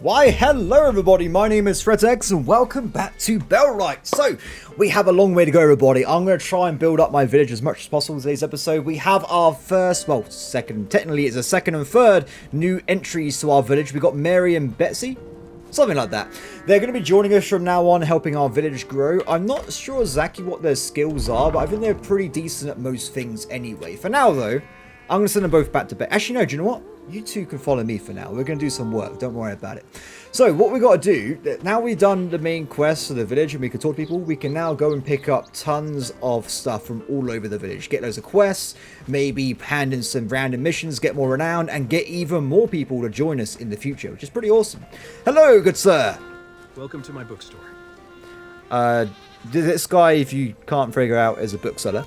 Why, hello everybody, my name is Threatx and welcome back to Bellwright. So, we have a long way to go everybody. I'm going to try and build up my village as much as possible in today's episode. We have our second, technically it's a second and third new entries to our village. We got Mary and Betsy, something like that. They're going to be joining us from now on, helping our village grow. I'm not sure exactly what their skills are, but I think they're pretty decent at most things anyway. For now though, I'm going to send them both back to bed. Actually no, do you know what? You two can follow me for now. We're going to do some work. Don't worry about it. So, what we got to do, now we've done the main quests of the village and we can talk to people, we can now go and pick up tons of stuff from all over the village. Get loads of quests, maybe hand in some random missions, get more renown, and get even more people to join us in the future, which is pretty awesome. Hello, good sir. Welcome to my bookstore. This guy, if you can't figure out, is a bookseller.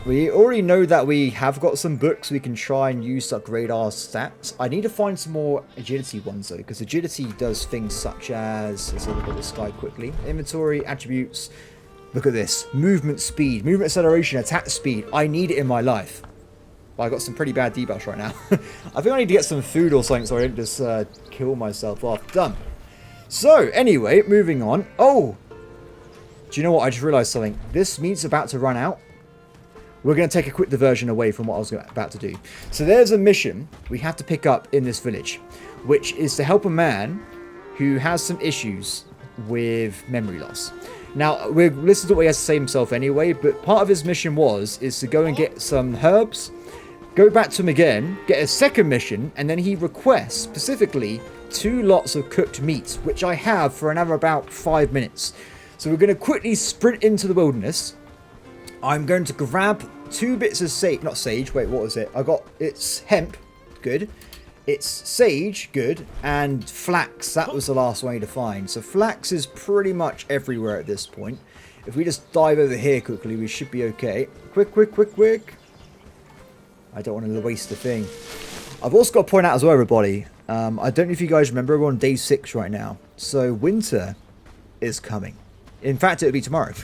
We already know that we have got some books we can try and use to upgrade our stats. I need to find some more agility ones though, because agility does things such as, let's look at this guy quickly, inventory, attributes, look at this, movement speed, movement acceleration, attack speed. I need it in my life. But I got some pretty bad debuffs right now. I think I need to get some food or something so I don't just kill myself off. Done. So anyway, moving on. Oh, do you know what? I just realized something. This meat's about to run out. We're going to take a quick diversion away from what I was about to do. So there's a mission we have to pick up in this village, which is to help a man who has some issues with memory loss. Now, we'll listen to what he has to say himself anyway, but part of his mission is to go and get some herbs, go back to him again, get a second mission, and then he requests specifically 2 lots of cooked meat, which I have for another about 5 minutes. So we're going to quickly sprint into the wilderness. I'm going to grab 2 bits of sage, not sage, wait, what was it? It's hemp, good. It's sage, good. And flax, that was the last one I need to find. So flax is pretty much everywhere at this point. If we just dive over here quickly, we should be okay. Quick. I don't want to waste a thing. I've also got to point out as well, everybody, I don't know if you guys remember, we're on day 6 right now. So winter is coming. In fact, it'll be tomorrow.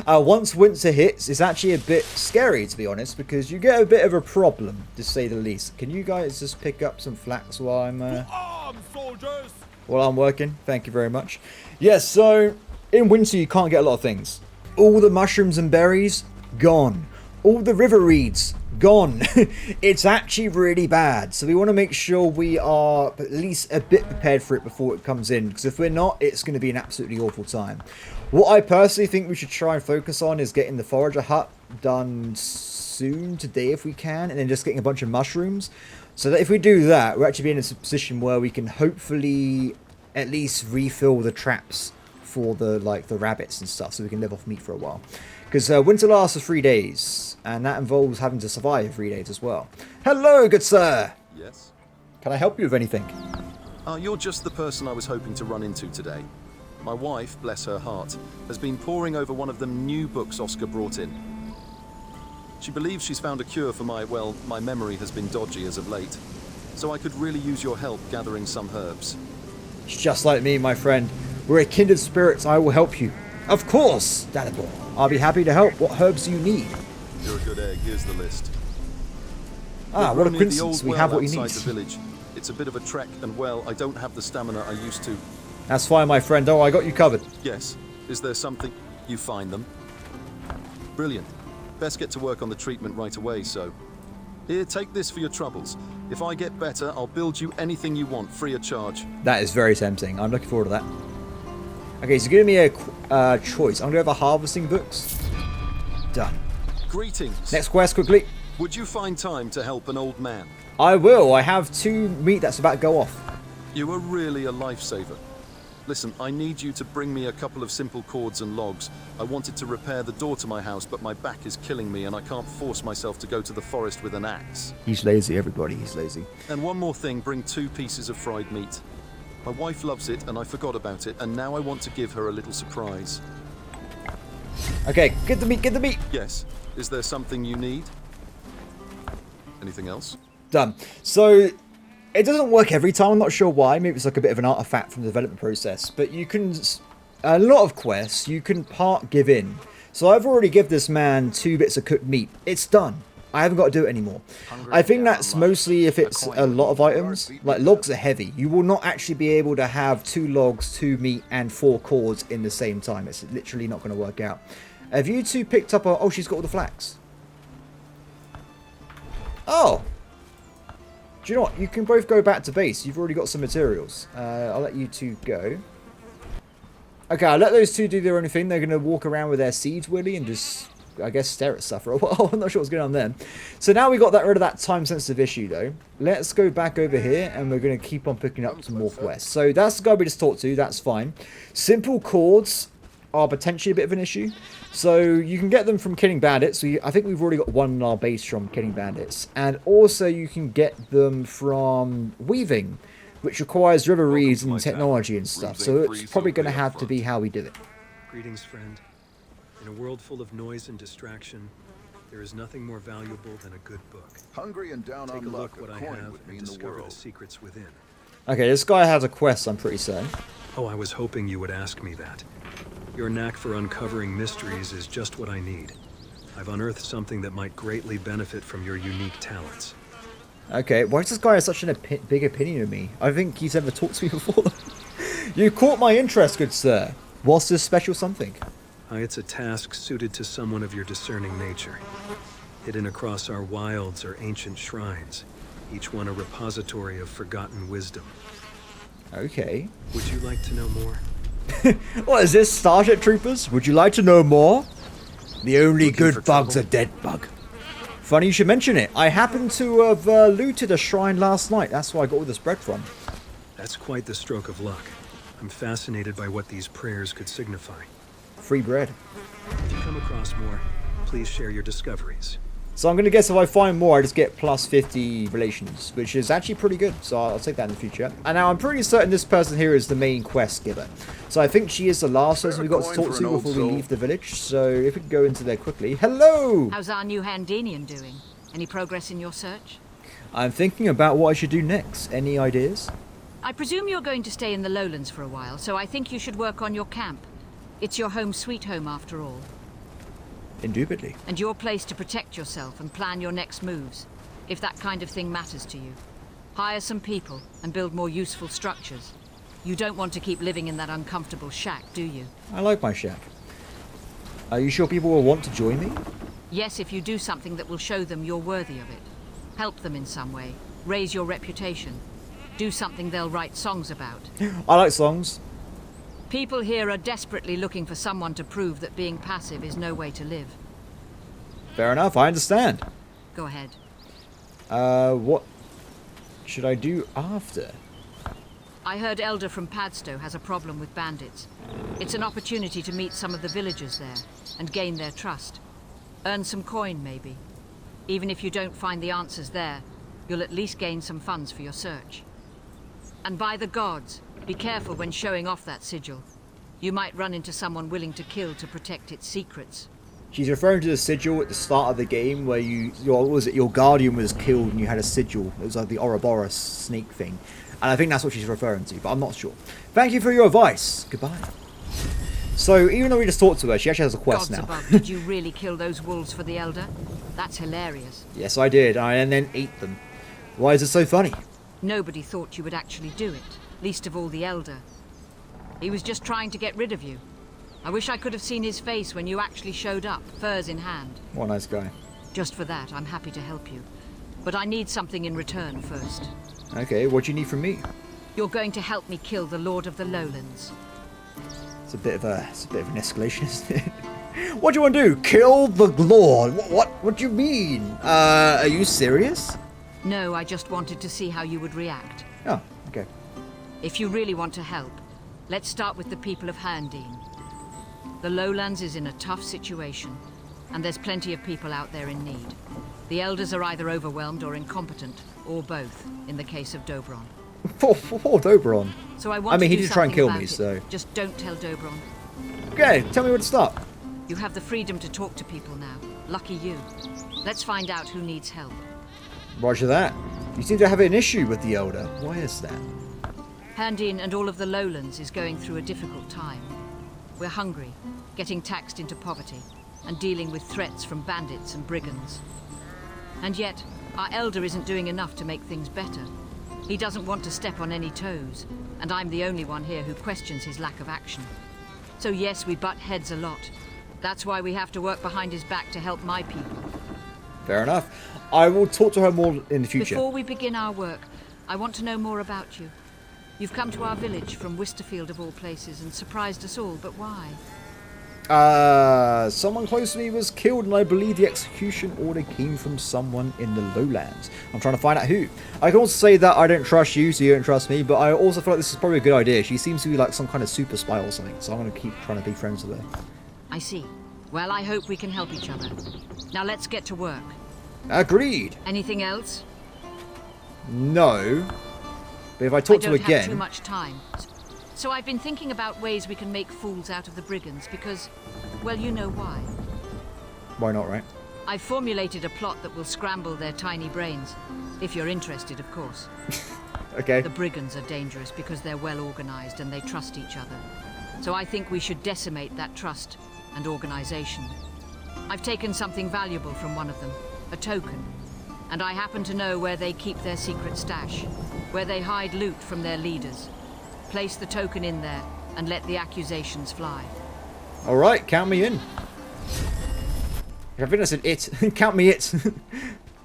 Once winter hits, it's actually a bit scary, to be honest, because you get a bit of a problem, to say the least. Can you guys just pick up some flax while I'm working? Thank you very much. Yes, so in winter you can't get a lot of things. All the mushrooms and berries, gone. All the river reeds, gone. It's actually really bad, so we want to make sure we are at least a bit prepared for it before it comes in, because if we're not, it's going to be an absolutely awful time. What I personally think we should try and focus on is getting the forager hut done soon, today if we can, and then just getting a bunch of mushrooms, so that if we do that, we're actually be in a position where we can hopefully at least refill the traps for the rabbits and stuff, so we can live off meat for a while. Because winter lasts for 3 days, and that involves having to survive 3 days as well. Hello, good sir! Yes? Can I help you with anything? You're just the person I was hoping to run into today. My wife, bless her heart, has been poring over one of the new books Oscar brought in. She believes she's found a cure for my memory has been dodgy as of late. So I could really use your help gathering some herbs. It's just like me, my friend. We're a kindred spirits, I will help you. Of course, Dadabor. I'll be happy to help. What herbs do you need? You're a good egg. Here's the list. What a coincidence. We have what you need. The village. It's a bit of a trek, and I don't have the stamina I used to. That's fine, my friend. Oh, I got you covered. Yes. Is there something? You find them. Brilliant. Best get to work on the treatment right away, so. Here, take this for your troubles. If I get better, I'll build you anything you want, free of charge. That is very tempting. I'm looking forward to that. Okay, so give me a choice. I'm going to have a harvesting books. Done. Greetings. Next quest, quickly. Would you find time to help an old man? I will. I have 2 meat that's about to go off. You are really a lifesaver. Listen, I need you to bring me a couple of simple cords and logs. I wanted to repair the door to my house, but my back is killing me and I can't force myself to go to the forest with an axe. He's lazy, everybody. He's lazy. And one more thing, bring 2 pieces of fried meat. My wife loves it and I forgot about it, and now I want to give her a little surprise. Okay, get the meat. Yes. Is there something you need? Anything else? Done. So, it doesn't work every time. I'm not sure why. Maybe it's like a bit of an artifact from the development process. But you can... A lot of quests, you can give in. So I've already given this man 2 bits of cooked meat. It's done. I haven't got to do it anymore. I think that's mostly if it's a lot of items. Like, logs are heavy. You will not actually be able to have 2 logs, 2 meat, and 4 cords in the same time. It's literally not going to work out. Have you two picked up a... Oh, she's got all the flax. Oh! Do you know what? You can both go back to base. You've already got some materials. I'll let you two go. Okay, I'll let those two do their own thing. They're going to walk around with their seeds, Willy, and just... I guess stare at stuff for a while. I'm not sure what's going on there. So now we got rid of that time-sensitive issue, though. Let's go back over here, and we're going to keep on picking up some more quests. So that's the guy we just talked to. That's fine. Simple chords are potentially a bit of an issue. So you can get them from killing bandits. I think we've already got one in our base from killing bandits. And also you can get them from weaving, which requires river reeds and technology and stuff. So it's probably going to have to be how we do it. Greetings, friend. In a world full of noise and distraction, there is nothing more valuable than a good book. Hungry and down Take on a look luck, what a I coin have would and mean the discover the world. secrets within. Okay, this guy has a quest, I'm pretty certain. Oh, I was hoping you would ask me that. Your knack for uncovering mysteries is just what I need. I've unearthed something that might greatly benefit from your unique talents. Okay, why does this guy have such a big opinion of me? I think he's never talked to me before. You caught my interest, good sir. What's this special something? It's a task suited to someone of your discerning nature. Hidden across our wilds are ancient shrines, each one a repository of forgotten wisdom. Okay. Would you like to know more? What is this, Starship Troopers? Would you like to know more? The only good bug's a dead bug. Funny you should mention it. I happened to have looted a shrine last night. That's where I got all this bread from. That's quite the stroke of luck. I'm fascinated by what these prayers could signify. Free bread. If you come across more, please share your discoveries. So I'm going to guess if I find more, I just get plus 50 relations, which is actually pretty good. So I'll take that in the future. And now I'm pretty certain this person here is the main quest giver. So I think she is the last person we got to talk to before we leave the village. So if we can go into there quickly. Hello! How's our new Handenian doing? Any progress in your search? I'm thinking about what I should do next. Any ideas? I presume you're going to stay in the lowlands for a while, so I think you should work on your camp. It's your home sweet home after all. Indubitably. And your place to protect yourself and plan your next moves, if that kind of thing matters to you. Hire some people and build more useful structures. You don't want to keep living in that uncomfortable shack, do you? I like my shack. Are you sure people will want to join me? Yes, if you do something that will show them you're worthy of it. Help them in some way. Raise your reputation. Do something they'll write songs about. I like songs. People here are desperately looking for someone to prove that being passive is no way to live. Fair enough, I understand. Go ahead. What should I do after? I heard Elder from Padstow has a problem with bandits. It's an opportunity to meet some of the villagers there and gain their trust. Earn some coin, maybe. Even if you don't find the answers there, you'll at least gain some funds for your search. And by the gods, be careful when showing off that sigil. You might run into someone willing to kill to protect its secrets. She's referring to the sigil at the start of the game where your guardian was killed and you had a sigil. It was like the Ouroboros snake thing. And I think that's what she's referring to, but I'm not sure. Thank you for your advice. Goodbye. So, even though we just talked to her, she actually has a quest Gods now. above, did you really kill those wolves for the Elder? That's hilarious. Yes, I did, and then ate them. Why is it so funny? Nobody thought you would actually do it, least of all the Elder. He was just trying to get rid of you. I wish I could have seen his face when you actually showed up, furs in hand. What a nice guy. Just for that, I'm happy to help you. But I need something in return first. Okay, what do you need from me? You're going to help me kill the Lord of the Lowlands. It's a bit of an escalation, isn't it? What do you want to do? Kill the Lord? What do you mean? Are you serious? No, I just wanted to see how you would react. Oh, okay. If you really want to help, let's start with the people of Handeen. The Lowlands is in a tough situation, and there's plenty of people out there in need. The elders are either overwhelmed or incompetent, or both, in the case of Dobron. Poor Dobron. So I want he to did do try and something kill about me, it. so... Just don't tell Dobron. Okay, tell me where to start. You have the freedom to talk to people now. Lucky you. Let's find out who needs help. Roger that. You seem to have an issue with the Elder. Why is that? Handeen and all of the Lowlands is going through a difficult time. We're hungry, getting taxed into poverty, and dealing with threats from bandits and brigands. And yet, our elder isn't doing enough to make things better. He doesn't want to step on any toes, and I'm the only one here who questions his lack of action. So yes, we butt heads a lot. That's why we have to work behind his back to help my people. Fair enough. I will talk to her more in the future. Before we begin our work, I want to know more about you. You've come to our village from Westerfield of all places and surprised us all, but why? Someone close to me was killed, and I believe the execution order came from someone in the lowlands. I'm trying to find out who. I can also say that I don't trust you, so you don't trust me, but I also feel like this is probably a good idea. She seems to be like some kind of super spy or something, so I'm going to keep trying to be friends with her. I see. Well, I hope we can help each other. Now let's get to work. Agreed. Anything else? No. But if I talk to her I don't have again... too much time. So I've been thinking about ways we can make fools out of the brigands because, well, you know why. Why not, right? I've formulated a plot that will scramble their tiny brains. If you're interested, of course. Okay. The brigands are dangerous because they're well organized and they trust each other. So I think we should decimate that trust and organization. I've taken something valuable from one of them, a token. And I happen to know where they keep their secret stash, where they hide loot from their leaders. Place the token in there and let the accusations fly. Alright, count me in. I think I said it. Count me it.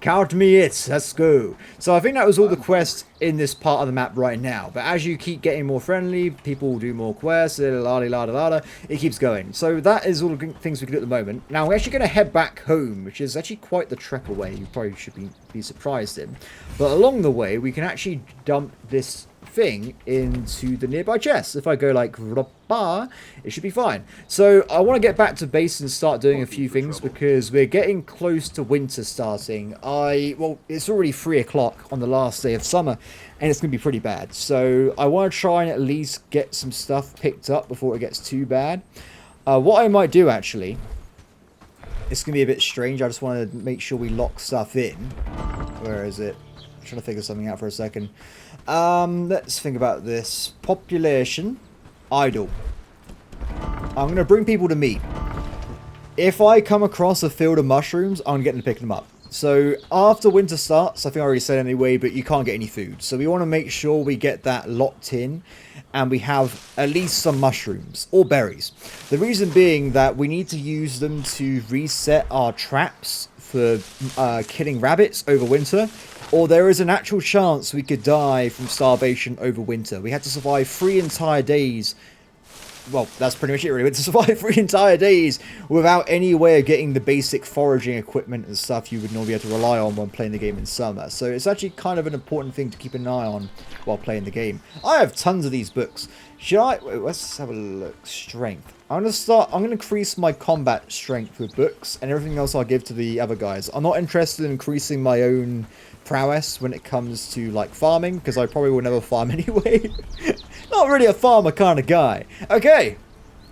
Count me it. Let's go. So I think that was all the quests in this part of the map right now. But as you keep getting more friendly, people will do more quests. It keeps going. So that is all the things we can do at the moment. Now we're actually going to head back home, which is actually quite the trek away. You probably should be surprised in. But along the way, we can actually dump this thing into the nearby chest. If I go like it should be fine. So I want to get back to base and start doing a few things because we're getting close to winter starting. Well, it's already 3 o'clock on the last day of summer and it's gonna be pretty bad. So I want to try and at least get some stuff picked up before it gets too bad. What I might do actually, it's gonna be a bit strange. I just want to make sure we lock stuff in. Where is it? I'm trying to figure something out for a second. Let's think about this. Population. Idle. I'm going to bring people to me. If I come across a field of mushrooms, I'm going to get them to pick them up. So after winter starts, I think I already said anyway, but you can't get any food. So we want to make sure we get that locked in and we have at least some mushrooms or berries. The reason being that we need to use them to reset our traps for killing rabbits over winter. Or there is an actual chance we could die from starvation over winter. We had to survive 3 entire days. Well, that's pretty much it really. We had to survive 3 entire days without any way of getting the basic foraging equipment and stuff you would normally have to rely on when playing the game in summer. So it's actually kind of an important thing to keep an eye on while playing the game. I have tons of these books. Should I... Wait, let's have a look. Strength. I'm going to increase my combat strength with books and everything else I'll give to the other guys. I'm not interested in increasing my own prowess when it comes to like farming because I probably will never farm anyway. Not really a farmer kind of guy. Okay,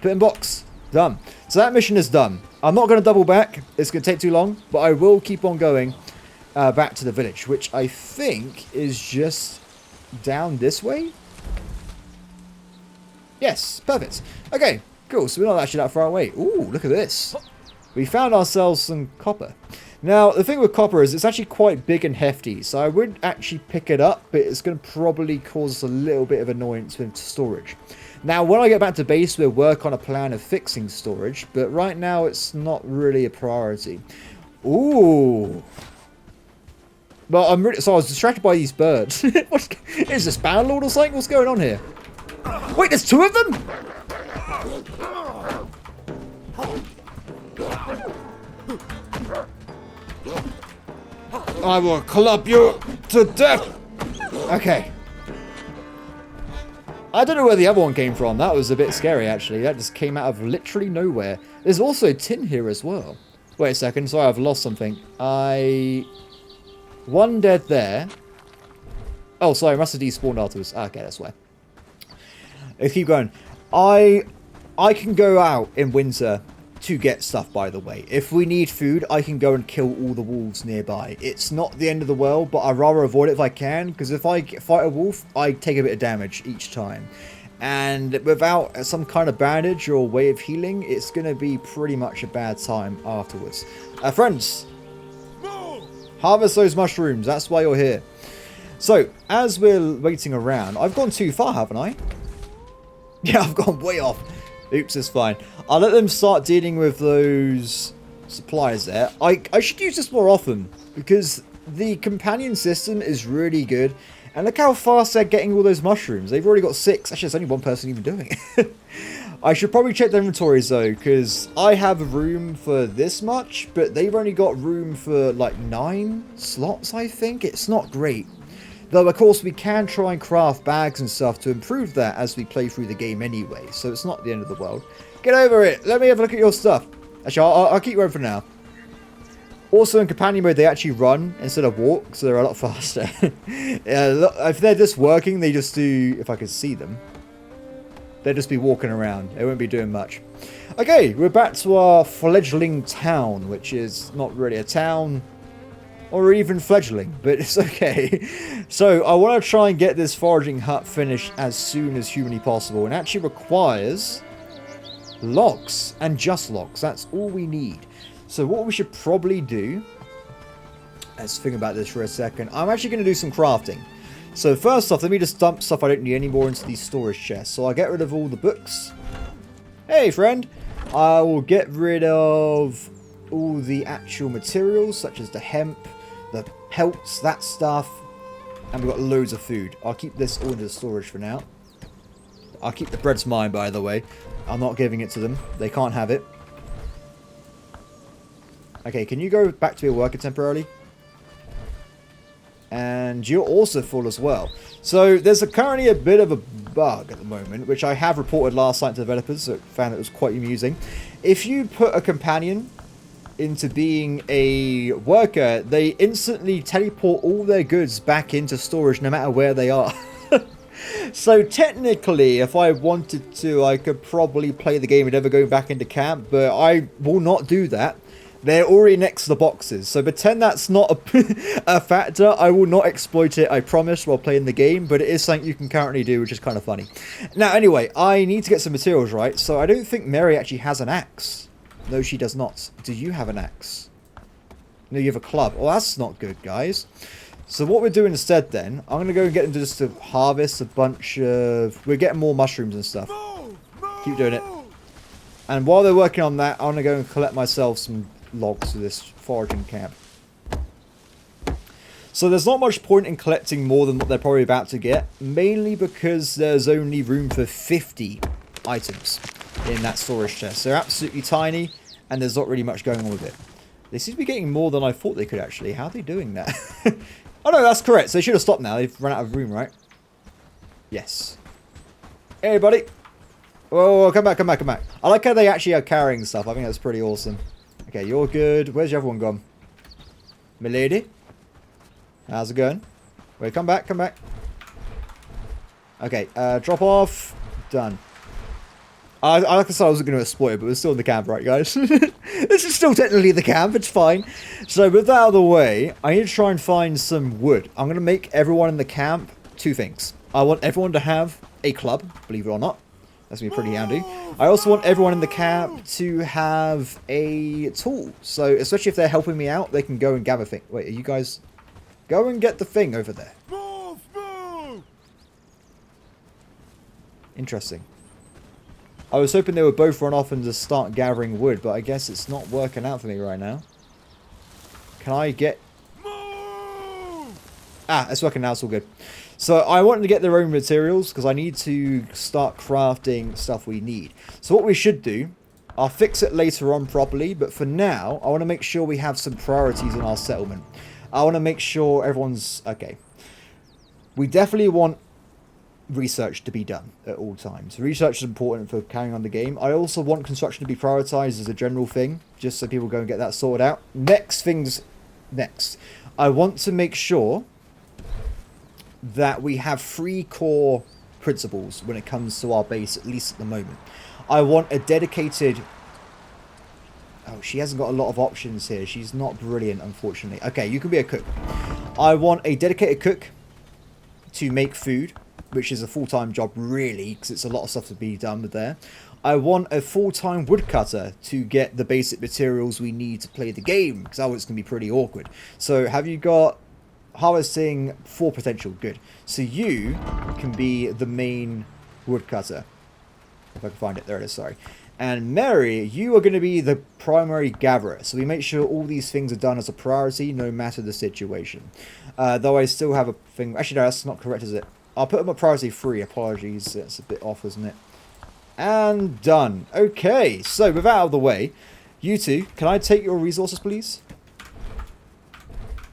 put in box. Done. So that mission is done. I'm not going to double back. It's going to take too long, but I will keep on going back to the village, which I think is just down this way. Yes, perfect. Okay, cool. So we're not actually that far away. Ooh, look at this. We found ourselves some copper. Now, the thing with copper is it's actually quite big and hefty, so I would actually pick it up, but it's going to probably cause us a little bit of annoyance with storage. Now, when I get back to base, we'll work on a plan of fixing storage, but right now it's not really a priority. Ooh. Well, I was distracted by these birds. What is this, Bannerlord or something? What's going on here? Wait, there's 2 of them? I will club you to death. Okay. I don't know where the other one came from. That was a bit scary, actually. That just came out of literally nowhere. There's also tin here as well. Wait a second. Sorry, I've lost something. One dead there. Oh, sorry. I must have despawned afterwards. Okay, that's why. Let's keep going. I can go out in winter to get stuff, by the way. If we need food, I can go and kill all the wolves nearby. It's not the end of the world, but I'd rather avoid it if I can, because if I fight a wolf, I take a bit of damage each time. And without some kind of bandage or way of healing, it's going to be pretty much a bad time afterwards. Friends, Harvest those mushrooms. That's why you're here. So, as we're waiting around, I've gone too far, haven't I? Yeah, I've gone way off. Oops, it's fine. I'll let them start dealing with those supplies there. I should use this more often, because the companion system is really good. And look how fast they're getting all those mushrooms. They've already got 6. Actually, there's only one person even doing it. I should probably check their inventories though, because I have room for this much, but they've only got room for like 9 slots, I think. It's not great. Though, of course, we can try and craft bags and stuff to improve that as we play through the game anyway, so it's not the end of the world. Get over it! Let me have a look at your stuff. Actually, I'll keep going for now. Also, in companion mode, they actually run instead of walk, so they're a lot faster. If they're just working, they just do... If I could see them. They'd just be walking around. They won't be doing much. Okay, we're back to our fledgling town, which is not really a town... Or even fledgling, but it's okay. So, I want to try and get this foraging hut finished as soon as humanly possible. And it actually requires logs, and just logs. That's all we need. So, what we should probably do... Let's think about this for a second. I'm actually going to do some crafting. So, first off, let me just dump stuff I don't need anymore into these storage chests. So, I'll get rid of all the books. Hey, friend! I will get rid of all the actual materials, such as the hemp, the pelts, that stuff, and we've got loads of food. I'll keep this all into the storage for now. I'll keep the bread's mine, by the way. I'm not giving it to them. They can't have it. Okay, can you go back to your worker temporarily? And you're also full as well. So there's currently a bit of a bug at the moment, which I have reported last night to developers, so I found it was quite amusing. If you put a companion into being a worker, they instantly teleport all their goods back into storage no matter where they are. So technically, if I wanted to, I could probably play the game and never go back into camp, but I will not do that. They're already next to the boxes, so pretend that's not a factor. I will not exploit it, I promise, while playing the game, but it is something you can currently do, which is kind of funny. Now, anyway, I need to get some materials, right? So I don't think Mary actually has an axe. No, she does not. Do you have an axe? No, you have a club. Well, that's not good, guys. So what we're doing instead, then, I'm going to go and get them just to harvest a bunch of... We're getting more mushrooms and stuff. Keep doing it. And while they're working on that, I'm going to go and collect myself some logs for this foraging camp. So there's not much point in collecting more than what they're probably about to get, mainly because there's only room for 50 items in that storage chest. They're absolutely tiny, and there's not really much going on with it. They seem to be getting more than I thought they could, actually. How are they doing that? Oh, no, that's correct. So they should have stopped now. They've run out of room, right? Yes. Hey, buddy. Whoa, come back, come back, come back. I like how they actually are carrying stuff. I think that's pretty awesome. Okay, you're good. Where's the other one gone? Milady? How's it going? Wait, come back, come back. Okay, drop off. Done. Like I said, I wasn't going to exploit it, but we're still in the camp, right, guys? This is still technically the camp. It's fine. So, with that out of the way, I need to try and find some wood. I'm going to make everyone in the camp 2 things. I want everyone to have a club, believe it or not. That's going to be pretty handy. I also want everyone in the camp to have a tool. So, especially if they're helping me out, they can go and gather things. Wait, are you guys... Go and get the thing over there. Interesting. I was hoping they would both run off and just start gathering wood, but I guess it's not working out for me right now. Can I get... Ah, it's working now, it's all good. So I want to get their own materials, because I need to start crafting stuff we need. So what we should do, I'll fix it later on properly, but for now, I want to make sure we have some priorities in our settlement. I want to make sure everyone's... Okay. We definitely want research to be done at all times. Research is important for carrying on the game. I also want construction to be prioritized as a general thing, just so people go and get that sorted out. Next. I want to make sure that we have 3 core principles when it comes to our base, at least at the moment. I want a dedicated... Oh, she hasn't got a lot of options here. She's not brilliant, unfortunately. Okay, you can be a cook. I want a dedicated cook to make food. which is a full-time job really, because it's a lot of stuff to be done with there. I want a full-time woodcutter to get the basic materials we need to play the game, because otherwise it's going to be pretty awkward. So have you got harvesting 4 potential? Good. So you can be the main woodcutter. If I can find it. There it is, sorry. And Mary, you are going to be the primary gatherer. So we make sure all these things are done as a priority, no matter the situation. Though I still have a thing... Actually, no, that's not correct, is it? I'll put them at priority 3. Apologies, that's a bit off, isn't it? And done. Okay, so with that out of the way, you two, can I take your resources, please?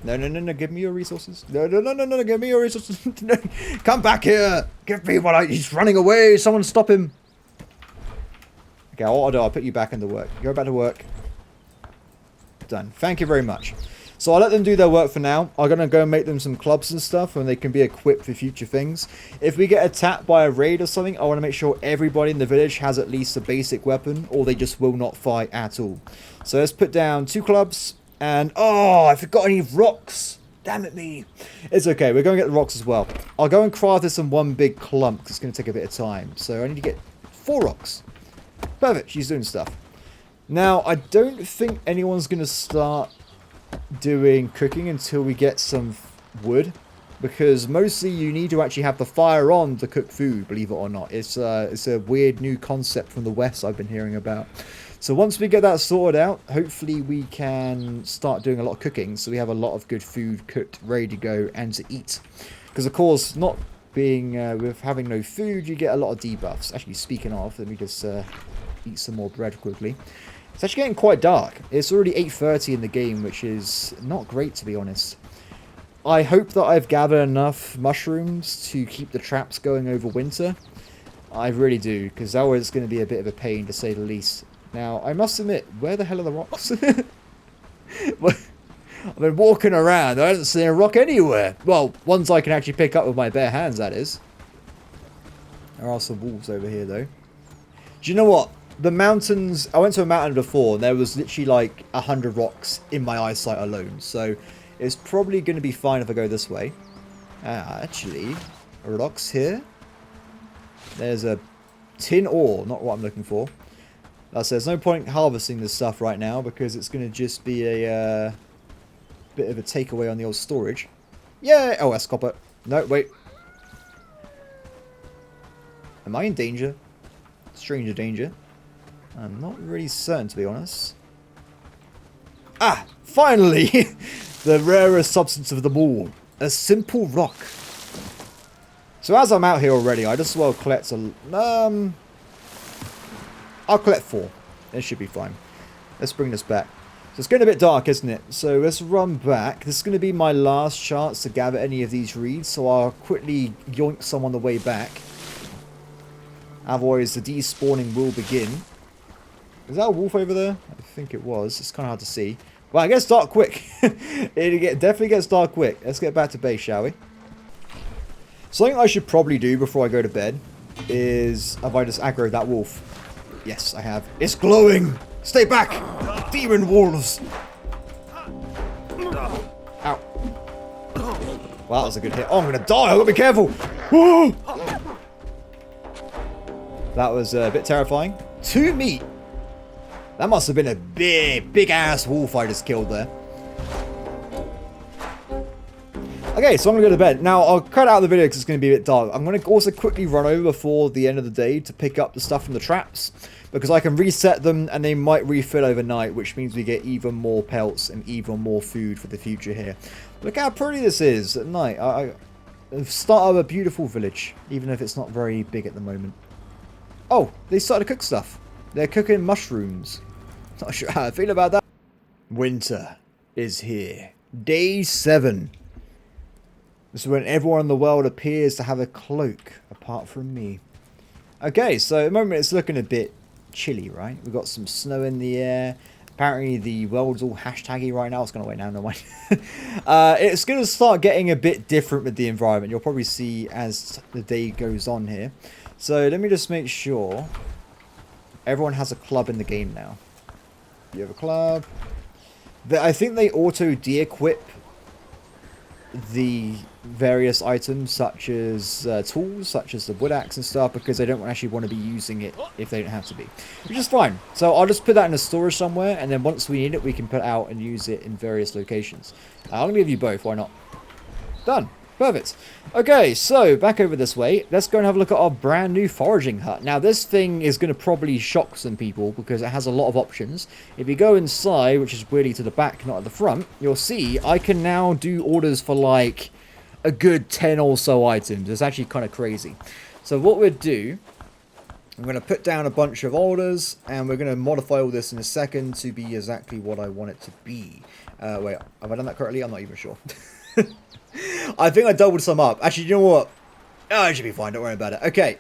No, give me your resources. No, give me your resources. No, come back here. Give me what I... He's running away. Someone stop him. Okay, what I'll do, I'll put you back into work. Go back to work. Done. Thank you very much. So I'll let them do their work for now. I'm going to go and make them some clubs and stuff, and they can be equipped for future things. If we get attacked by a raid or something, I want to make sure everybody in the village has at least a basic weapon, or they just will not fight at all. So let's put down 2 clubs, and... Oh, I forgot any rocks. Damn it me. It's okay, we're going to get the rocks as well. I'll go and craft this in one big clump, because it's going to take a bit of time. So I need to get 4 rocks. Perfect, she's doing stuff. Now, I don't think anyone's going to start doing cooking until we get some wood, because mostly you need to actually have the fire on to cook food, believe it or not. It's a weird new concept from the West I've been hearing about. So once we get that sorted out, hopefully we can start doing a lot of cooking, so we have a lot of good food cooked, ready to go, and to eat. Because of course, not being with having no food, you get a lot of debuffs. Actually, speaking of, let me just eat some more bread quickly. It's actually getting quite dark. It's already 8:30 in the game, which is not great, to be honest. I hope that I've gathered enough mushrooms to keep the traps going over winter. I really do, because that was going to be a bit of a pain, to say the least. Now, I must admit, where the hell are the rocks? I've been walking around. I haven't seen a rock anywhere. Well, ones I can actually pick up with my bare hands, that is. There are some wolves over here, though. Do you know what? The mountains... I went to a mountain before, and there was literally like 100 rocks in my eyesight alone. So, it's probably going to be fine if I go this way. Actually, rocks here. There's a tin ore, not what I'm looking for. There's no point harvesting this stuff right now, because it's going to just be a bit of a takeaway on the old storage. Yeah! Oh, that's copper. No, wait. Am I in danger? Stranger danger. I'm not really certain, to be honest. Ah! Finally! The rarest substance of them all. A simple rock. So as I'm out here already, I just well collect a... I'll collect 4. It should be fine. Let's bring this back. So it's getting a bit dark, isn't it? So let's run back. This is going to be my last chance to gather any of these reeds, so I'll quickly yoink some on the way back. Otherwise, the despawning will begin. Is that a wolf over there? I think it was. It's kind of hard to see. Well, it gets dark quick. It definitely gets dark quick. Let's get back to base, shall we? Something I should probably do before I go to bed is... Have I just aggroed that wolf? Yes, I have. It's glowing! Stay back! Demon wolves! Ow. Wow, that was a good hit. Oh, I'm gonna die! I've got to be careful! Whoa! That was a bit terrifying. 2 meat! That must have been a big ass wolf I just killed there. Okay, so I'm going to go to bed. Now, I'll cut out the video because it's going to be a bit dark. I'm going to also quickly run over before the end of the day to pick up the stuff from the traps, because I can reset them and they might refill overnight, which means we get even more pelts and even more food for the future here. Look how pretty this is at night. Start of a beautiful village, even if it's not very big at the moment. Oh, they started to cook stuff. They're cooking mushrooms. Not sure how I feel about that. Winter is here. Day 7. This is when everyone in the world appears to have a cloak, apart from me. Okay, so at the moment it's looking a bit chilly, right? We've got some snow in the air. Apparently the world's all hashtaggy right now. It's going to wait now, no mind. It's going to start getting a bit different with the environment. You'll probably see as the day goes on here. So let me just make sure everyone has a club in the game now. You have a club. I think they auto de-equip the various items such as tools, such as the wood axe and stuff, because they don't actually want to be using it if they don't have to be, which is fine. So I'll just put that in a storage somewhere, and then once we need it, we can put it out and use it in various locations. I'll give you both, why not? Done. Perfect. Okay, so back over this way, let's go and have a look at our brand new foraging hut. Now this thing is going to probably shock some people because it has a lot of options. If you go inside, which is really to the back, not at the front, you'll see I can now do orders for like a good 10 or so items. It's actually kind of crazy. So what we'll do, I'm going to put down a bunch of orders, and we're going to modify all this in a second to be exactly what I want it to be. Wait, have I done that correctly? I'm not even sure. I think I doubled some up. Actually, you know what? Oh, it should be fine. Don't worry about it. Okay,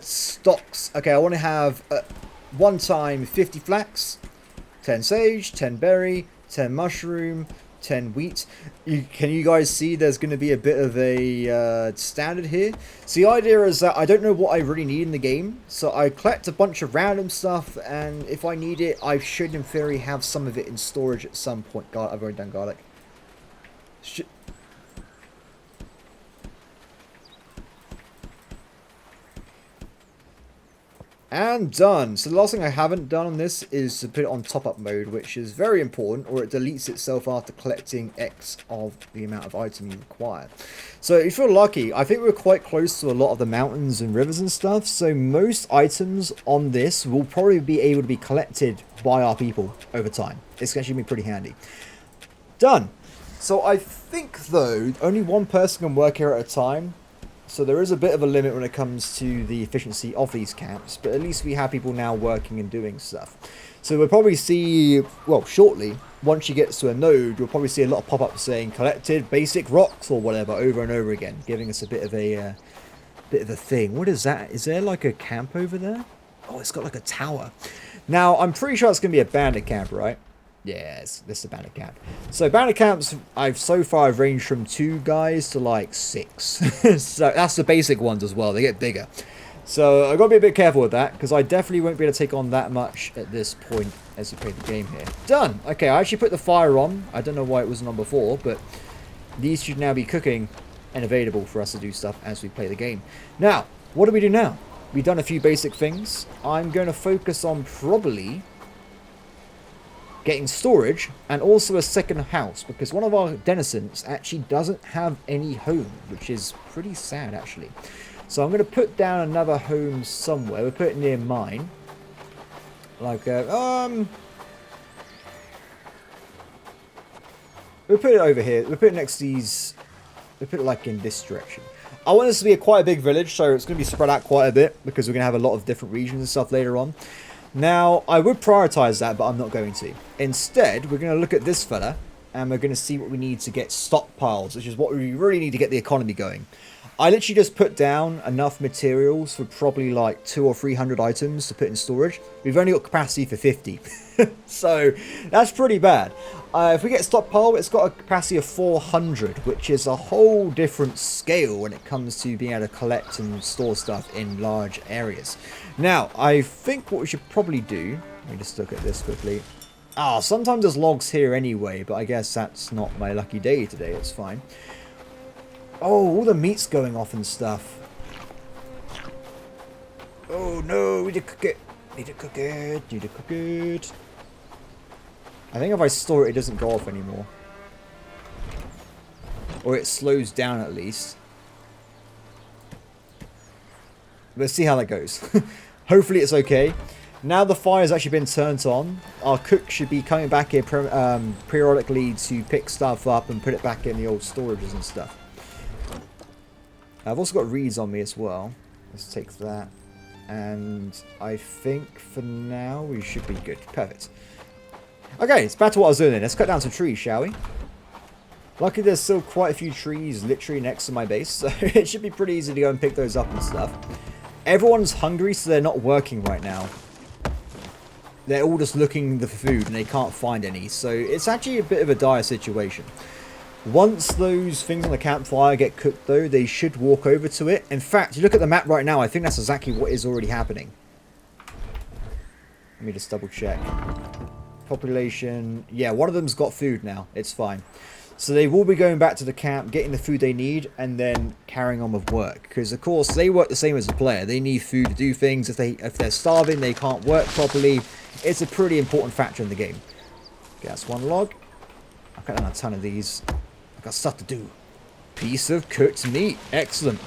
stocks. Okay, I want to have one time 50 flax, 10 sage, 10 berry, 10 mushroom, 10 wheat. Can you guys see there's going to be a bit of a standard here? So the idea is that I don't know what I really need in the game, so I collect a bunch of random stuff, and if I need it, I should in theory have some of it in storage at some point. God, I've already done garlic. And done. So the last thing I haven't done on this is to put it on top-up mode, which is very important, or it deletes itself after collecting X of the amount of item you require. So if you're lucky, I think we're quite close to a lot of the mountains and rivers and stuff, so most items on this will probably be able to be collected by our people over time. It's actually been pretty handy. Done. So I think, though, only one person can work here at a time. So there is a bit of a limit when it comes to the efficiency of these camps, but at least we have people now working and doing stuff. So we'll probably see, well, shortly, once she gets to a node, we'll probably see a lot of pop-ups saying collected basic rocks or whatever over and over again, giving us a bit of a thing. What is that? Is there like a camp over there? Oh, it's got like a tower. Now, I'm pretty sure it's going to be a bandit camp, right? Yes, this is a bandit camp. So bandit camps, so far I've ranged from 2 guys to like 6. So that's the basic ones as well. They get bigger. So I've got to be a bit careful with that, because I definitely won't be able to take on that much at this point as we play the game here. Done. Okay, I actually put the fire on. I don't know why it wasn't on before, but these should now be cooking and available for us to do stuff as we play the game. Now, what do we do now? We've done a few basic things. I'm going to focus on probably getting storage and also a second house, because one of our denizens actually doesn't have any home, which is pretty sad actually. So I'm going to put down another home somewhere. We'll put it near mine, like we'll put it over here. We'll put it next to these. We'll put it like in this direction. I want this to be quite a big village, so it's going to be spread out quite a bit, because we're going to have a lot of different regions and stuff later on. Now, I would prioritize that, but I'm not going to. Instead, we're going to look at this fella, and we're going to see what we need to get stockpiles, which is what we really need to get the economy going. I literally just put down enough materials for probably like 200 or 300 items to put in storage. We've only got capacity for 50. So, that's pretty bad. If we get stockpile, it's got a capacity of 400, which is a whole different scale when it comes to being able to collect and store stuff in large areas. Now, I think what we should probably do, let me just look at this quickly. Sometimes there's logs here anyway, but I guess that's not my lucky day today, it's fine. Oh, all the meat's going off and stuff. Oh no, we need to cook it. Need to cook it, need to cook it. I think if I store it, it doesn't go off anymore. Or it slows down at least. Let's see how that goes. Hopefully it's okay. Now the fire's actually been turned on, our cook should be coming back here periodically to pick stuff up and put it back in the old storages and stuff. I've also got reeds on me as well. Let's take that. And I think for now we should be good. Perfect. Okay, it's back to what I was doing then. Let's cut down some trees, shall we? Luckily there's still quite a few trees literally next to my base, so it should be pretty easy to go and pick those up and stuff. Everyone's hungry, so they're not working right now. They're all just looking for food and they can't find any, so it's actually a bit of a dire situation. Once those things on the campfire get cooked though, they should walk over to it. In fact, you look at the map right now, I think that's exactly what is already happening. Let me just double check. Population, yeah, one of them's got food now, it's fine. So they will be going back to the camp, getting the food they need, and then carrying on with work. Because of course they work the same as the player. They need food to do things. If they're starving, they can't work properly. It's a pretty important factor in the game. Okay, that's one log. I've got a ton of these. I've got stuff to do. Piece of cooked meat. Excellent.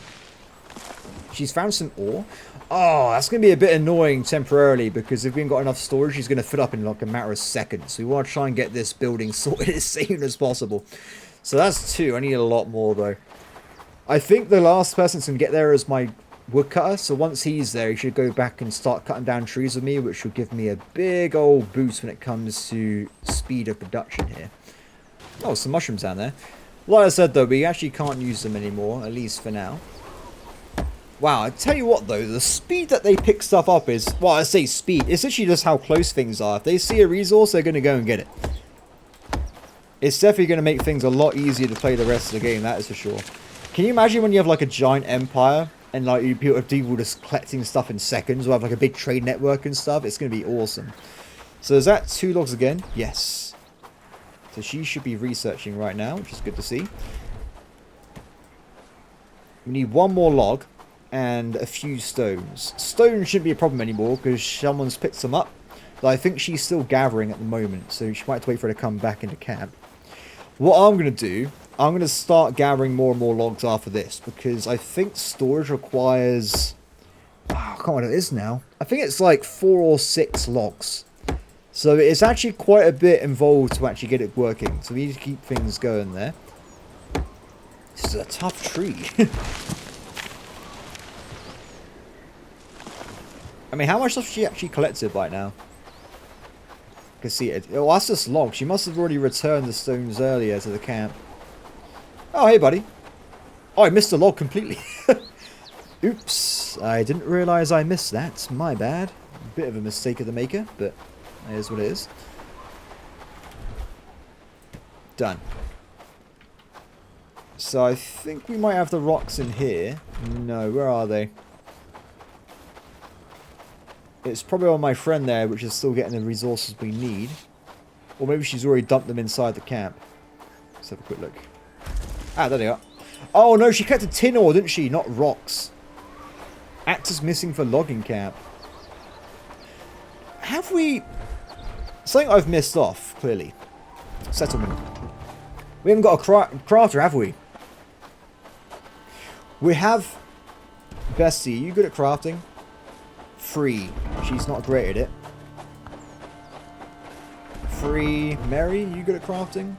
She's found some ore. Oh, that's going to be a bit annoying temporarily, because if we haven't got enough storage, she's going to fill up in like a matter of seconds. So we want to try and get this building sorted as soon as possible. So that's 2. I need a lot more though. I think the last person that's going to get there is my woodcutter. So once he's there, he should go back and start cutting down trees with me, which will give me a big old boost when it comes to speed of production here. Oh, some mushrooms down there. Like I said though, we actually can't use them anymore, at least for now. Wow, I tell you what though, the speed that they pick stuff up is, well, I say speed, it's literally just how close things are. If they see a resource, they're going to go and get it. It's definitely going to make things a lot easier to play the rest of the game, that is for sure. Can you imagine when you have like a giant empire, and like people just collecting stuff in seconds, or have like a big trade network and stuff? It's going to be awesome. So is that 2 logs again? Yes. So she should be researching right now, which is good to see. We need 1 more log. And a few stones. Stones shouldn't be a problem anymore because someone's picked them up. But I think she's still gathering at the moment, so she might have to wait for her to come back into camp. What I'm going to do, I'm going to start gathering more and more logs after this, because I think storage requires... Oh, I can't remember what it is now. I think it's like 4 or 6 logs. So it's actually quite a bit involved to actually get it working. So we need to keep things going there. This is a tough tree. I mean, how much stuff she actually collected by now? I can see it. Oh, that's just log. She must have already returned the stones earlier to the camp. Oh, hey, buddy. Oh, I missed the log completely. Oops. I didn't realise I missed that. My bad. Bit of a mistake of the maker, but that is what it is. Done. So I think we might have the rocks in here. No, where are they? It's probably on my friend there, which is still getting the resources we need. Or maybe she's already dumped them inside the camp. Let's have a quick look. Ah, there they are. Oh no, she collected tin ore, didn't she? Not rocks. Actors missing for logging camp. Have we... Something I've missed off, clearly. Settlement. We haven't got a crafter, have we? We have... Bessie, are you good at crafting? 3. She's not great at it. 3. Mary, you good at crafting?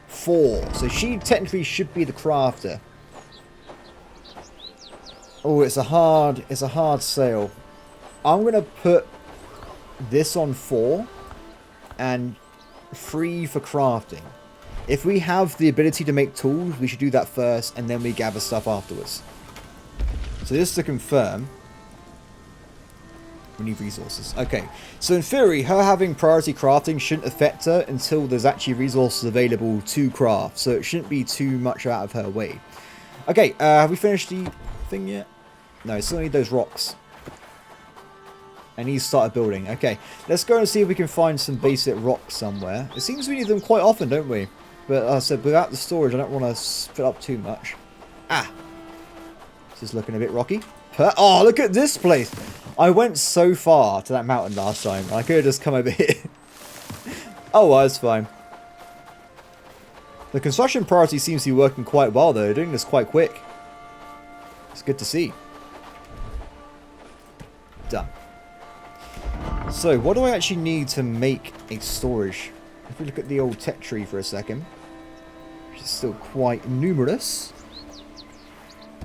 4. So she technically should be the crafter. Oh, it's a hard sale. I'm gonna put this on 4 and 3 for crafting. If we have the ability to make tools, we should do that first and then we gather stuff afterwards. So just to confirm, we need resources. Okay, so in theory, her having priority crafting shouldn't affect her until there's actually resources available to craft. So it shouldn't be too much out of her way. Okay, have we finished the thing yet? No, still need those rocks. And he's started building. Okay, let's go and see if we can find some basic rocks somewhere. It seems we need them quite often, don't we? But as I said, without the storage, I don't want to fill up too much. Ah! This is looking a bit rocky. Oh, look at this place! I went so far to that mountain last time. I could have just come over here. Oh, well, it's fine. The construction priority seems to be working quite well, though. They're doing this quite quick. It's good to see. Done. So, what do I actually need to make a storage? If we look at the old tech tree for a second, which is still quite numerous.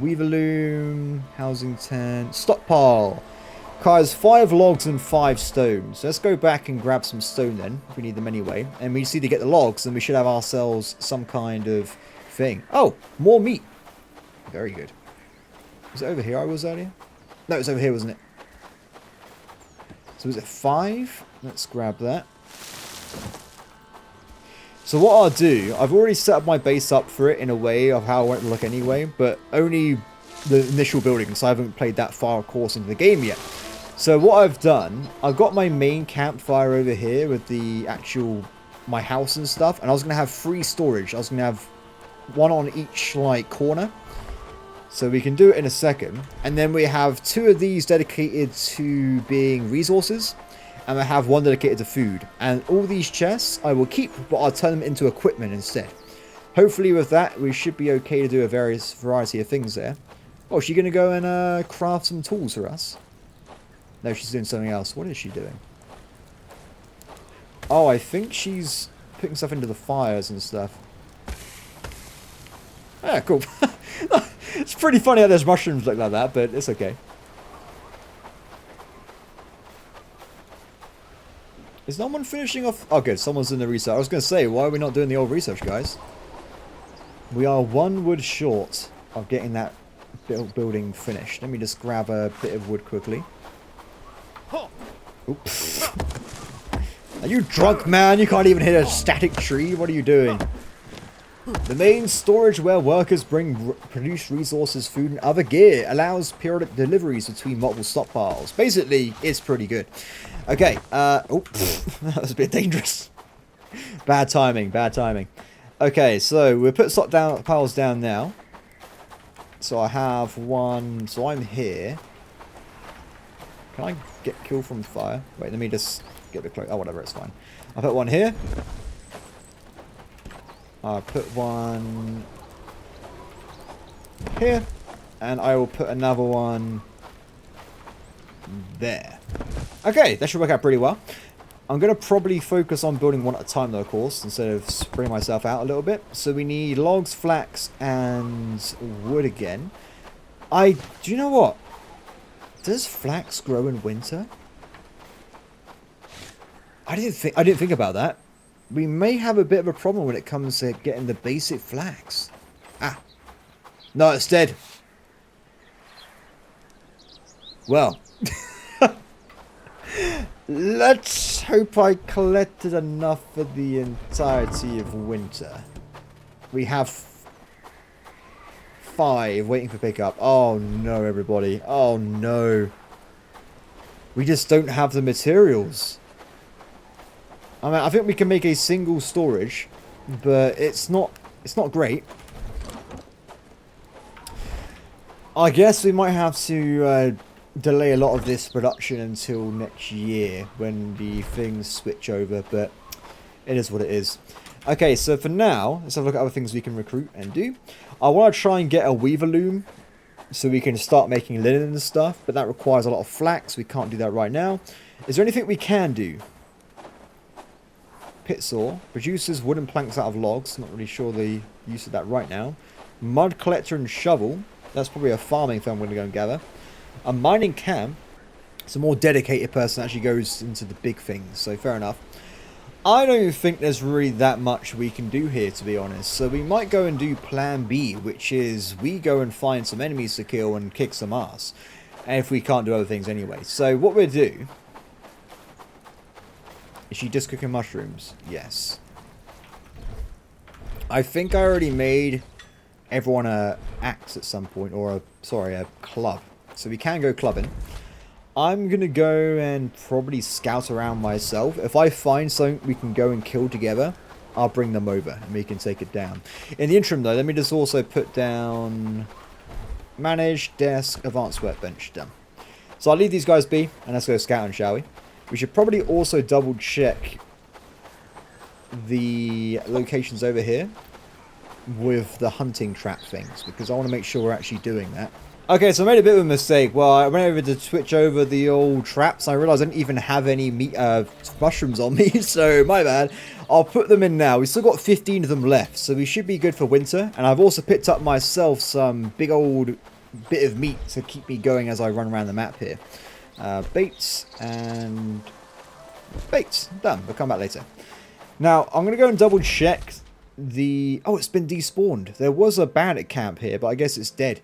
Weaver loom, housing tent, stockpile. Requires 5 logs and 5 stones. So let's go back and grab some stone then, if we need them anyway. And we just need to get the logs, and we should have ourselves some kind of thing. Oh, more meat. Very good. Was it over here I was earlier? No, it was over here, wasn't it? So was it 5? Let's grab that. So what I'll do, I've already set up my base up for it in a way of how I want it to look anyway, but only the initial building, so I haven't played that far, of course, into the game yet. So what I've done, I've got my main campfire over here with the actual my house and stuff, and I was going to have 3 storage. I was going to have 1 on each, like, corner. So we can do it in a second. And then we have 2 of these dedicated to being resources. And I have 1 dedicated to food. And all these chests I will keep, but I'll turn them into equipment instead. Hopefully with that, we should be okay to do a variety of things there. Oh, is she going to go and craft some tools for us? No, she's doing something else. What is she doing? Oh, I think she's putting stuff into the fires and stuff. Yeah, cool. It's pretty funny how there's mushrooms look like that, but it's okay. Is no one finishing off? Oh, good. Someone's doing the research. I was going to say, why are we not doing the old research, guys? We are 1 wood short of getting that building finished. Let me just grab a bit of wood quickly. Oops. Are you drunk, man? You can't even hit a static tree. What are you doing? The main storage where workers produce resources, food, and other gear allows periodic deliveries between multiple stockpiles. Basically, it's pretty good. Okay. That was a bit dangerous. Bad timing. Bad timing. Okay, so we'll put stockpiles down now. So I have 1. So I'm here. Can I get killed from fire? Wait, let me just get a bit close. Oh, whatever, it's fine. I'll put 1 here. I'll put 1 here. And I will put another 1 there. Okay, that should work out pretty well. I'm going to probably focus on building 1 at a time, though, of course, instead of spreading myself out a little bit. So we need logs, flax, and wood again. Do you know what? Does flax grow in winter? I didn't think about that. We may have a bit of a problem when it comes to getting the basic flax. Ah. No, it's dead. Well. Let's hope I collected enough for the entirety of winter. We have 5 waiting for pickup. Oh no, everybody. Oh no. We just don't have the materials. I mean, I think we can make a single storage, but it's not great. I guess we might have to delay a lot of this production until next year when the things switch over, but it is what it is. Okay, so for now, let's have a look at other things we can recruit and do. I want to try and get a weaver loom so we can start making linen and stuff, but that requires a lot of flax. We can't do that right now. Is there anything we can do? Pit saw produces wooden planks out of logs. Not really sure the use of that right now. Mud collector and shovel. That's probably a farming thing I'm going to go and gather. A mining camp. It's a more dedicated person that actually goes into the big things, so fair enough. I don't think there's really that much we can do here, to be honest. So we might go and do plan B, which is we go and find some enemies to kill and kick some ass. And if we can't do other things anyway. So what we'll do... Is she just cooking mushrooms? Yes. I think I already made everyone a axe at some point, or a club. So we can go clubbing. I'm going to go and probably scout around myself. If I find something we can go and kill together, I'll bring them over and we can take it down. In the interim though, let me just also put down manage, desk, advanced workbench, done. So I'll leave these guys be and let's go scouting, shall we? We should probably also double check the locations over here with the hunting trap things, because I want to make sure we're actually doing that. Okay, so I made a bit of a mistake. Well, I went over to switch over the old traps. I realized I didn't even have any mushrooms on me, so my bad. I'll put them in now. We've still got 15 of them left, so we should be good for winter. And I've also picked up myself some big old bit of meat to keep me going as I run around the map here. Baits and baits. Done. We'll come back later. Now, I'm going to go and double check the... Oh, it's been despawned. There was a bandit camp here, but I guess it's dead.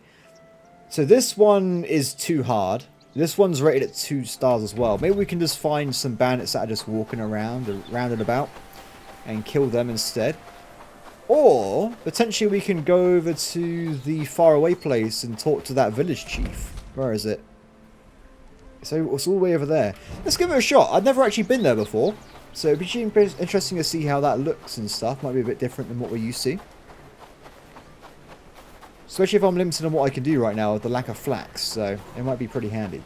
So this one is too hard. This one's rated at 2 stars as well. Maybe we can just find some bandits that are just walking around and about and kill them instead. Or, potentially we can go over to the faraway place and talk to that village chief. Where is it? So it's all the way over there. Let's give it a shot. I've never actually been there before. So it'd be interesting to see how that looks and stuff. Might be a bit different than what we're used to. Especially if I'm limited on what I can do right now with the lack of flax, so it might be pretty handy.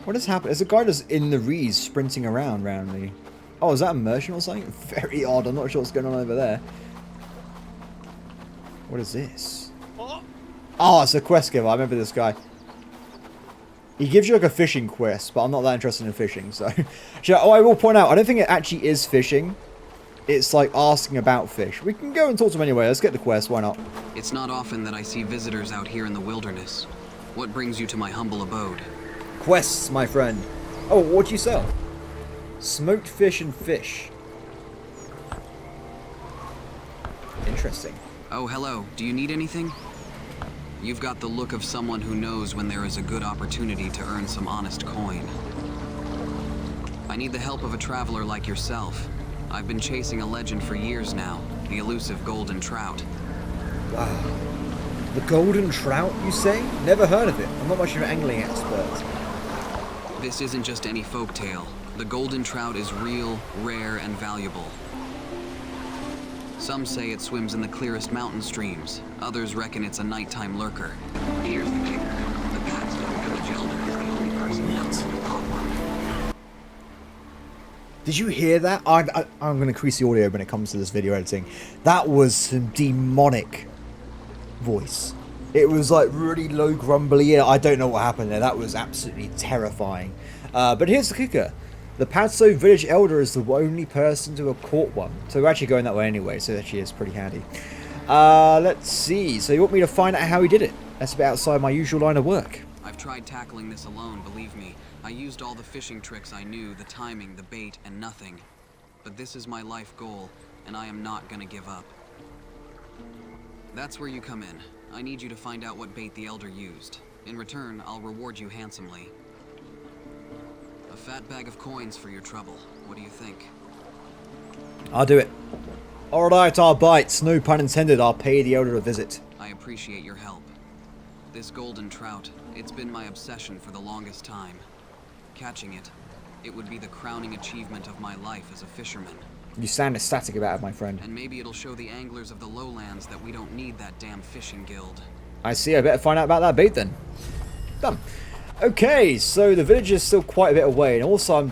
What has happened? There's a guy just in the reeds sprinting around the... Oh, is that immersion or something? Very odd. I'm not sure what's going on over there. What is this? Oh, it's a quest giver. I remember this guy. He gives you like a fishing quest, but I'm not that interested in fishing, so... Oh, I will point out, I don't think it actually is fishing. It's like asking about fish. We can go and talk to him anyway. Let's get the quest. Why not? It's not often that I see visitors out here in the wilderness. What brings you to my humble abode? Quests, my friend. Oh, what do you sell? Smoked fish and fish. Interesting. Oh, hello. Do you need anything? You've got the look of someone who knows when there is a good opportunity to earn some honest coin. I need the help of a traveler like yourself. I've been chasing a legend for years now, the elusive golden trout. Wow. The golden trout, you say? Never heard of it. I'm not much of an angling expert. This isn't just any folktale. The golden trout is real, rare, and valuable. Some say it swims in the clearest mountain streams. Others reckon it's a nighttime lurker. Here's the kicker. The Padstone village elder is the only person who knows who caught one. Did you hear that? I'm going to increase the audio when it comes to this video editing. That was some demonic voice. It was like really low grumbly. I don't know what happened there. That was absolutely terrifying. But here's the kicker. The Padstone village elder is the only person to have caught one. So we're actually going that way anyway, so that actually is pretty handy. Let's see. So you want me to find out how he did it? That's a bit outside my usual line of work. I've tried tackling this alone, believe me. I used all the fishing tricks I knew, the timing, the bait, and nothing. But this is my life goal, and I am not gonna give up. That's where you come in. I need you to find out what bait the elder used. In return, I'll reward you handsomely. A fat bag of coins for your trouble. What do you think? I'll do it. Alright, I'll bite. No pun intended. I'll pay the elder a visit. I appreciate your help. This golden trout, it's been my obsession for the longest time. Catching it, it would be the crowning achievement of my life as a fisherman. You sound ecstatic about it, my friend. And maybe it'll show the anglers of the lowlands that we don't need that damn fishing guild. I see. I better find out about that bait then. Done. Okay, so the village is still quite a bit away, and also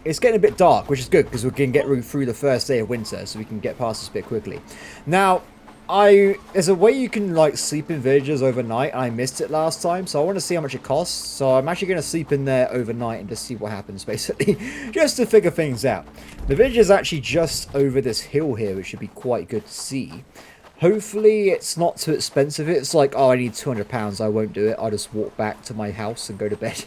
it's getting a bit dark, which is good, because we can get through the first day of winter, so we can get past this bit quickly. Now, there's a way you can, like, sleep in villages overnight, and I missed it last time, so I want to see how much it costs, so I'm actually going to sleep in there overnight and just see what happens, basically, just to figure things out. The village is actually just over this hill here, which should be quite good to see. Hopefully it's not too expensive. It's like, oh, I need £200. I won't do it. I'll just walk back to my house and go to bed.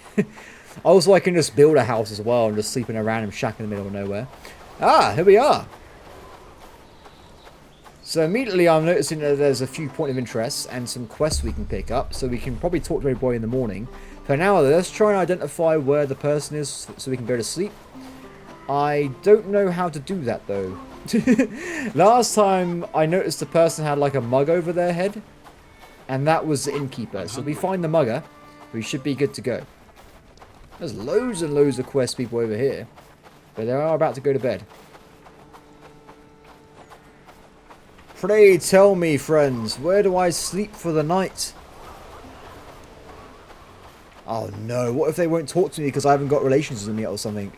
Also, I can just build a house as well and just sleep in a random shack in the middle of nowhere. Ah, here we are. So immediately I'm noticing that there's a few points of interest and some quests we can pick up. So we can probably talk to everybody in the morning. For now, let's try and identify where the person is so we can go to sleep. I don't know how to do that though. Last time I noticed the person had like a mug over their head, and that was the innkeeper. So if we find the mugger, we should be good to go. There's loads and loads of quest people over here, but they are about to go to bed. Pray tell me, friends, where do I sleep for the night? Oh no, what if they won't talk to me because I haven't got relations with them yet or something?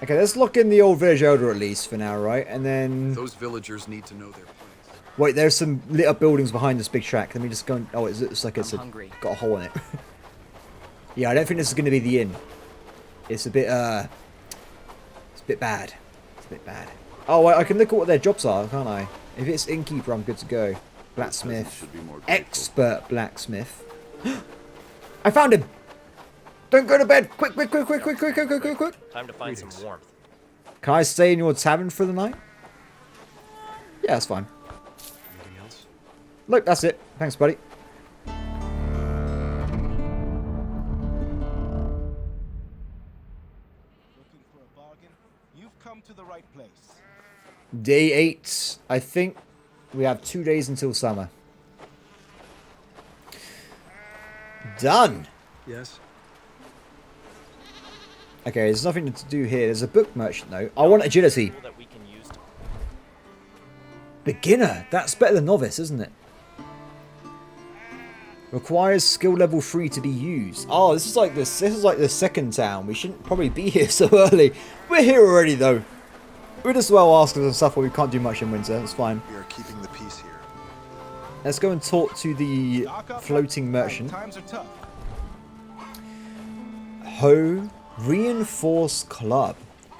Okay, let's lock in the old village elder at least for now, right? And then... Those villagers need to know their place. Wait, there's some lit up buildings behind this big track. Let me just go and... Oh, it's like it's got a hole in it. Yeah, I don't think this is going to be the inn. It's a bit, it's a bit bad. It's a bit bad. Oh, I can look at what their jobs are, can't I? If it's innkeeper, I'm good to go. Blacksmith. Expert blacksmith. I found him! Don't go to bed! Quick, quick, quick, quick, quick, quick, quick, quick, quick, quick! Time to find some warmth. Can I stay in your tavern for the night? Yeah, that's fine. Anything else? Look, that's it. Thanks, buddy. Looking for a bargain? You've come to the right place. Day 8. I think we have 2 days until summer. Done! Yes? Okay, there's nothing to do here. There's a book merchant though. I want agility. That we can use to... Beginner. That's better than novice, isn't it? Requires skill level 3 to be used. Oh, this is like this. This is like the second town. We shouldn't probably be here so early. We're here already though. We'd as well ask for some stuff where we can't do much in winter. That's fine. We are keeping the peace here. Let's go and talk to the floating merchant. Times are tough. Ho Reinforced Club.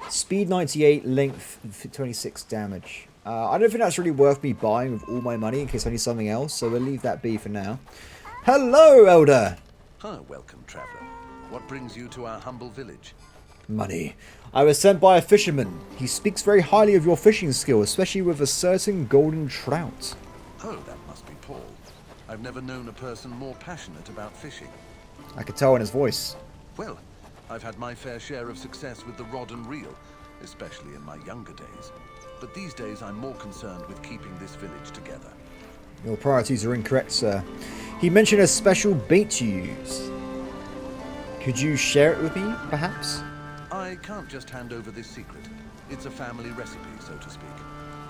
Speed 98, length 26 damage. I don't think that's really worth me buying with all my money in case I need something else, so we'll leave that be for now. Hello, Elder! Welcome, traveller. What brings you to our humble village? Money. I was sent by a fisherman. He speaks very highly of your fishing skill, especially with a certain golden trout. Oh, that must be Paul. I've never known a person more passionate about fishing. I could tell in his voice. Well, I've had my fair share of success with the rod and reel, especially in my younger days. But these days I'm more concerned with keeping this village together. Your priorities are incorrect, sir. He mentioned a special bait to use. Could you share it with me, perhaps? I can't just hand over this secret. It's a family recipe, so to speak.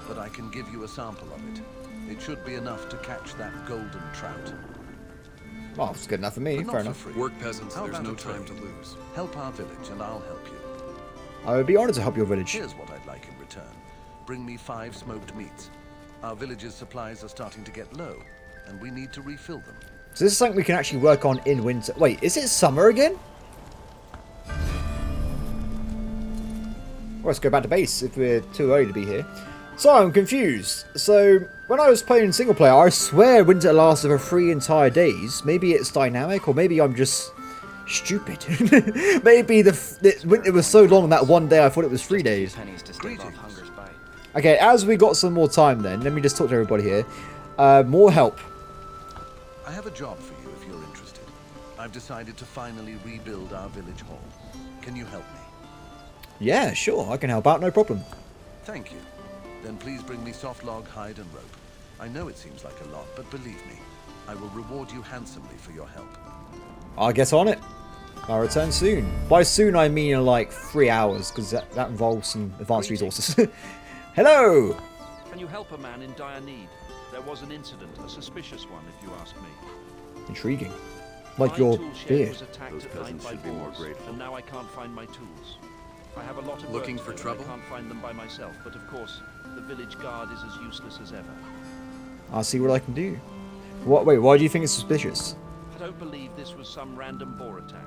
But I can give you a sample of it. It should be enough to catch that golden trout. Well, it's good enough for me, But not fair for enough. free. Work, peasants. How There's about no a time to trade? lose. Help our village and I'll help you. I would be honoured to help your village. Here's what I'd like in return. Bring me 5 smoked meats. Our village's supplies are starting to get low, and we need to refill them. So this is something we can actually work on in winter. Wait, is it summer again? Well, let's go back to base if we're too early to be here. So I'm confused. So when I was playing single player, I swear winter lasted for 3 entire days. Maybe it's dynamic, or maybe I'm just stupid. Maybe the winter was so long that one day I thought it was 3 days. Pennies to stave off hunger's bite. Okay, as we got some more time then, let me just talk to everybody here. More help. I have a job for you if you're interested. I've decided to finally rebuild our village hall. Can you help me? Yeah, sure, I can help out, no problem. Thank you. Then please bring me soft log, hide, and rope. I know it seems like a lot, but believe me, I will reward you handsomely for your help. I'll get on it. I'll return soon. By soon, I mean in like 3 hours, because that involves some advanced resources. Hello! Can you help a man in dire need? There was an incident, a suspicious one, if you ask me. Intriguing. Like My your tool shed beard. was attacked at night by boars, and now I can't find my tools. I have a lot of Looking work for to do, trouble? I can't find them by myself, but of course, the village guard is as useless as ever. I'll see what I can do. What? Wait, why do you think it's suspicious? I don't believe this was some random boar attack.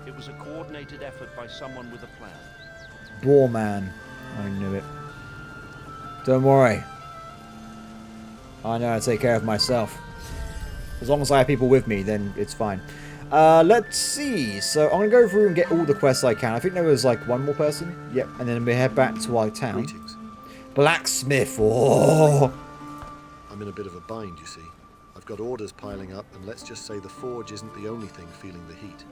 It was a coordinated effort by someone with a plan. Boar man. I knew it. Don't worry. I know how to take care of myself. As long as I have people with me, then it's fine. Let's see. So I'm going to go through and get all the quests I can. I think there was like one more person. Yep. And then we head back to our town. Greetings. Blacksmith. Oh. I'm in a bit of a bind, you see. I've got orders piling up, and let's just say the forge isn't the only thing feeling the heat.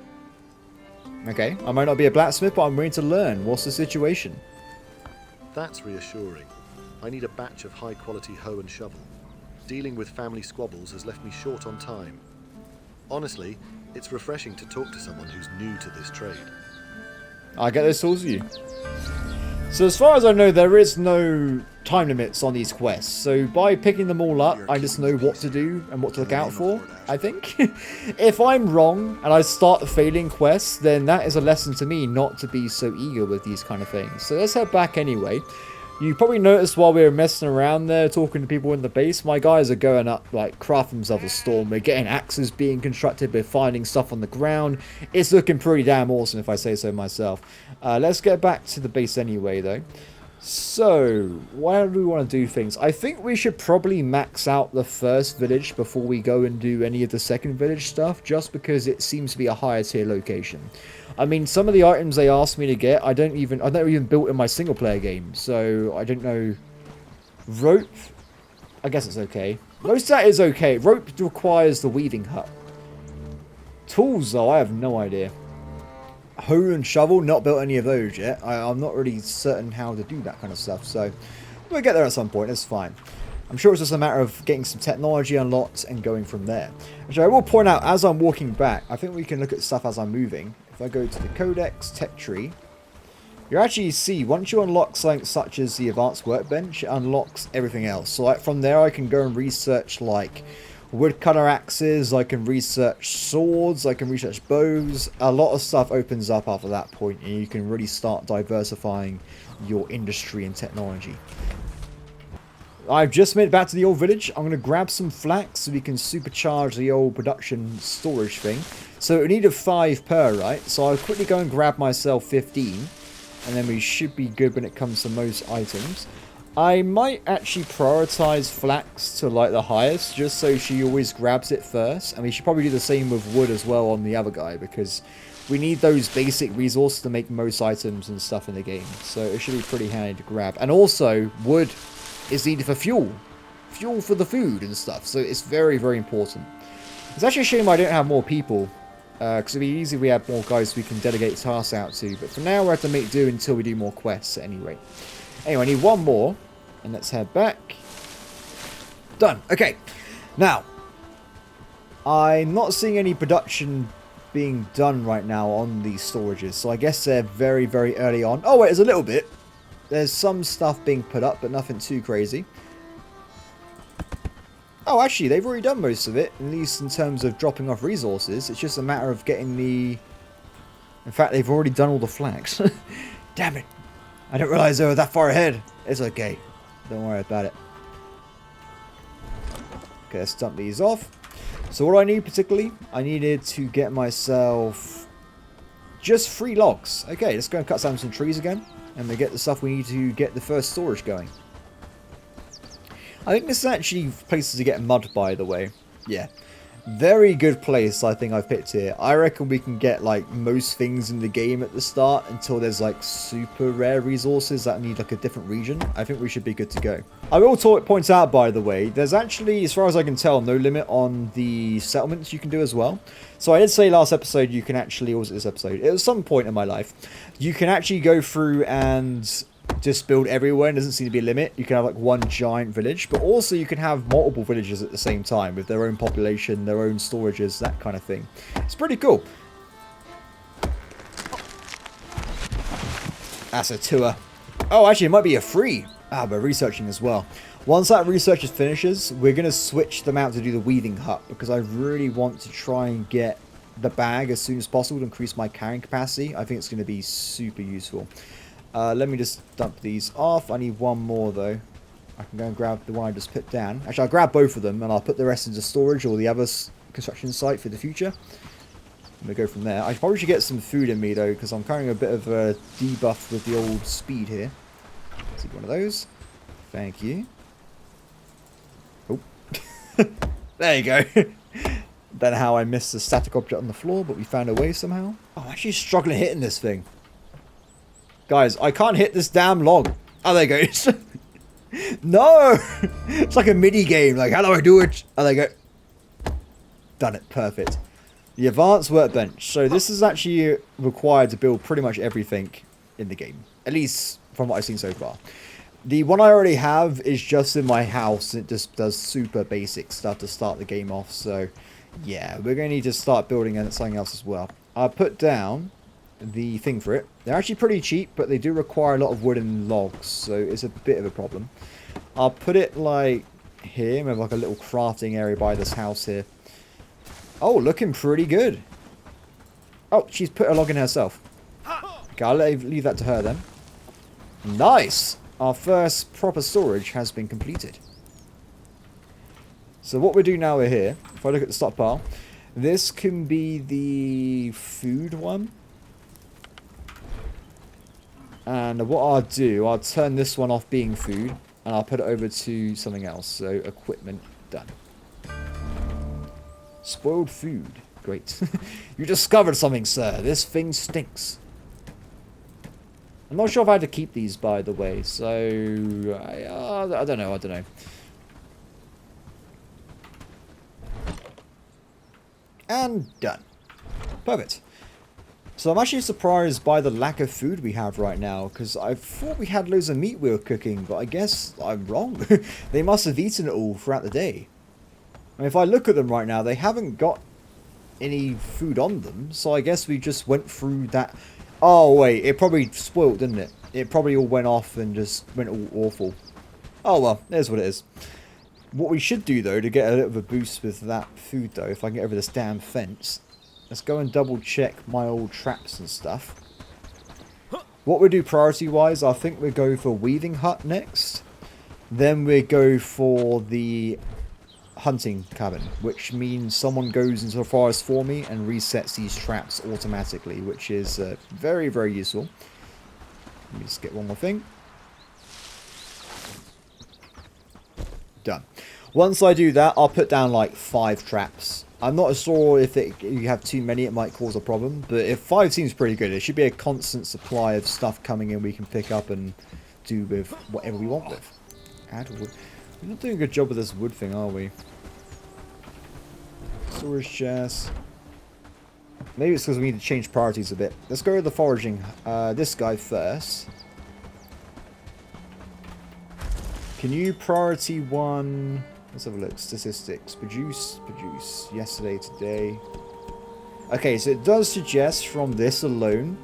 Okay. I might not be a blacksmith, but I'm willing to learn. What's the situation? That's reassuring. I need a batch of high-quality hoe and shovel. Dealing with family squabbles has left me short on time. Honestly, it's refreshing to talk to someone who's new to this trade. I'll get those tools for you. So as far as I know, there is no time limits on these quests. So by picking them all up, I just know what to do and what to look out for, I think. If I'm wrong and I start failing quests, then that is a lesson to me not to be so eager with these kind of things. So let's head back anyway. You probably noticed while we were messing around there, talking to people in the base, my guys are going up, like, crafting themselves a storm. We're getting axes being constructed, we're finding stuff on the ground. It's looking pretty damn awesome, if I say so myself. Let's get back to the base anyway, though. So, where do we want to do things? I think we should probably max out the first village before we go and do any of the second village stuff, just because it seems to be a higher tier location. I mean, some of the items they asked me to get, I don't even built in my single player game, so I don't know. Rope, I guess it's okay. Most of that is okay. Rope requires the weaving hut. Tools, though, I have no idea. Hoe and shovel, not built any of those yet. I'm not really certain how to do that kind of stuff, so we'll get there at some point. It's fine. I'm sure it's just a matter of getting some technology unlocked and going from there. Actually, I will point out, as I'm walking back, I think we can look at stuff as I'm moving. if I go to the Codex Tech Tree, you actually see, once you unlock something such as the Advanced Workbench, it unlocks everything else. So like from there I can go and research like woodcutter axes, I can research swords, I can research bows. A lot of stuff opens up after that point, and you can really start diversifying your industry and technology. I've just made it back to the old village. I'm going to grab some flax so we can supercharge the old production storage thing. So we need a 5 per, right? So I'll quickly go and grab myself 15. And then we should be good when it comes to most items. I might actually prioritize flax to like the highest, just so she always grabs it first. And we should probably do the same with wood as well on the other guy, because we need those basic resources to make most items and stuff in the game. So it should be pretty handy to grab. And also, wood is needed for fuel. Fuel for the food and stuff. So it's very, very important. It's actually a shame I don't have more people. Because it'd be easy if we had more guys we can delegate tasks out to. But for now, we have to make do until we do more quests at any rate. Anyway, I need one more. And let's head back. Done. Okay. Now, I'm not seeing any production being done right now on these storages. So I guess they're very, very early on. Oh, wait, there's a little bit. There's some stuff being put up, but nothing too crazy. Oh, actually, they've already done most of it, at least in terms of dropping off resources. It's just a matter of getting the... In fact, they've already done all the flags. Damn it. I didn't realize they were that far ahead. It's okay. Don't worry about it. Okay, let's dump these off. So what do I need particularly? I needed to get myself just 3 logs. Okay, let's go and cut down some trees again. And we get the stuff we need to get the first storage going. I think this is actually places to get mud, by the way. Yeah. Very good place, I think I've picked here. I reckon we can get, like, most things in the game at the start until there's, like, super rare resources that need, like, a different region. I think we should be good to go. I will point out, by the way, there's actually, as far as I can tell, no limit on the settlements you can do as well. So I did say last episode you can actually, or was it this episode? It was some point in my life. You can actually go through and just build everywhere, and doesn't seem to be a limit. You can have like one giant village, but also you can have multiple villages at the same time with their own population, their own storages, that kind of thing. It's pretty cool. That's a tour. Oh, actually, it might be a free. We're researching as well. Once that research finishes, we're going to switch them out to do the weaving hut, because I really want to try and get the bag as soon as possible to increase my carrying capacity. I think it's going to be super useful. Let me just dump these off. I need one more, though. I can go and grab the one I just put down. Actually, I'll grab both of them, and I'll put the rest into storage or the other construction site for the future. And we'll go from there. I probably should get some food in me, though, because I'm carrying a bit of a debuff with the old speed here. Let's see, one of those. Thank you. Oh. There you go. Don't know how I missed the static object on the floor, but we found a way somehow. Oh, I'm actually struggling hitting this thing. Guys, I can't hit this damn log. Oh, there you go. No! It's like a mini game. Like, how do I do it? Oh, there you go. Done it. Perfect. The advanced workbench. So this is actually required to build pretty much everything in the game. At least from what I've seen so far. The one I already have is just in my house. It just does super basic stuff to start the game off. So, yeah, we're going to need to start building something else as well. I'll put down the thing for it. They're actually pretty cheap, but they do require a lot of wood and logs, so it's a bit of a problem. I'll put it like here. We have like a little crafting area by this house here. Oh, looking pretty good. Oh, she's put a log in herself. Okay, I'll leave that to her then. Nice! Our first proper storage has been completed. So what we do now, we're here. If I look at the stockpile, this can be the food one. And what I'll do, I'll turn this one off being food, and I'll put it over to something else. So, equipment, done. Spoiled food. Great. You discovered something, sir. This thing stinks. I'm not sure if I had to keep these, by the way. So, I don't know. And done. Perfect. So I'm actually surprised by the lack of food we have right now, because I thought we had loads of meat we were cooking, but I guess I'm wrong. They must have eaten it all throughout the day. I mean, if I look at them right now, they haven't got any food on them, so I guess we just went through that. Oh wait, it probably spoiled, didn't it? It probably all went off and just went all awful. Oh well, there's what it is. What we should do though, to get a little bit of a boost with that food though, if I can get over this damn fence, let's go and double check my old traps and stuff. What we do priority wise, I think we go for weaving hut next. Then we go for the hunting cabin, which means someone goes into the forest for me and resets these traps automatically, which is very, very useful. Let me just get one more thing. Done. Once I do that, I'll put down like 5 traps. I'm not sure if you have too many, it might cause a problem, but if 5 seems pretty good, it should be a constant supply of stuff coming in we can pick up and do with whatever we want with. Add wood. We're not doing a good job with this wood thing, are we? Storage chest. Maybe it's because we need to change priorities a bit. Let's go with the foraging. This guy first. Can you priority 1? Let's have a look. Statistics. Produce. Yesterday, today. Okay, so it does suggest from this alone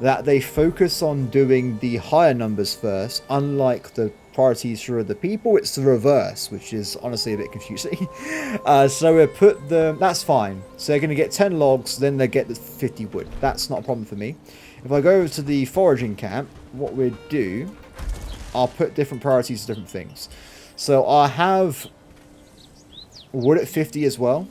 that they focus on doing the higher numbers first, unlike the priorities for the people. It's the reverse, which is honestly a bit confusing. So we put them, that's fine. So they're going to get 10 logs, then they get the 50 wood. That's not a problem for me. If I go over to the foraging camp, what we'd do, I'll put different priorities to different things. So I have wood at 50 as well.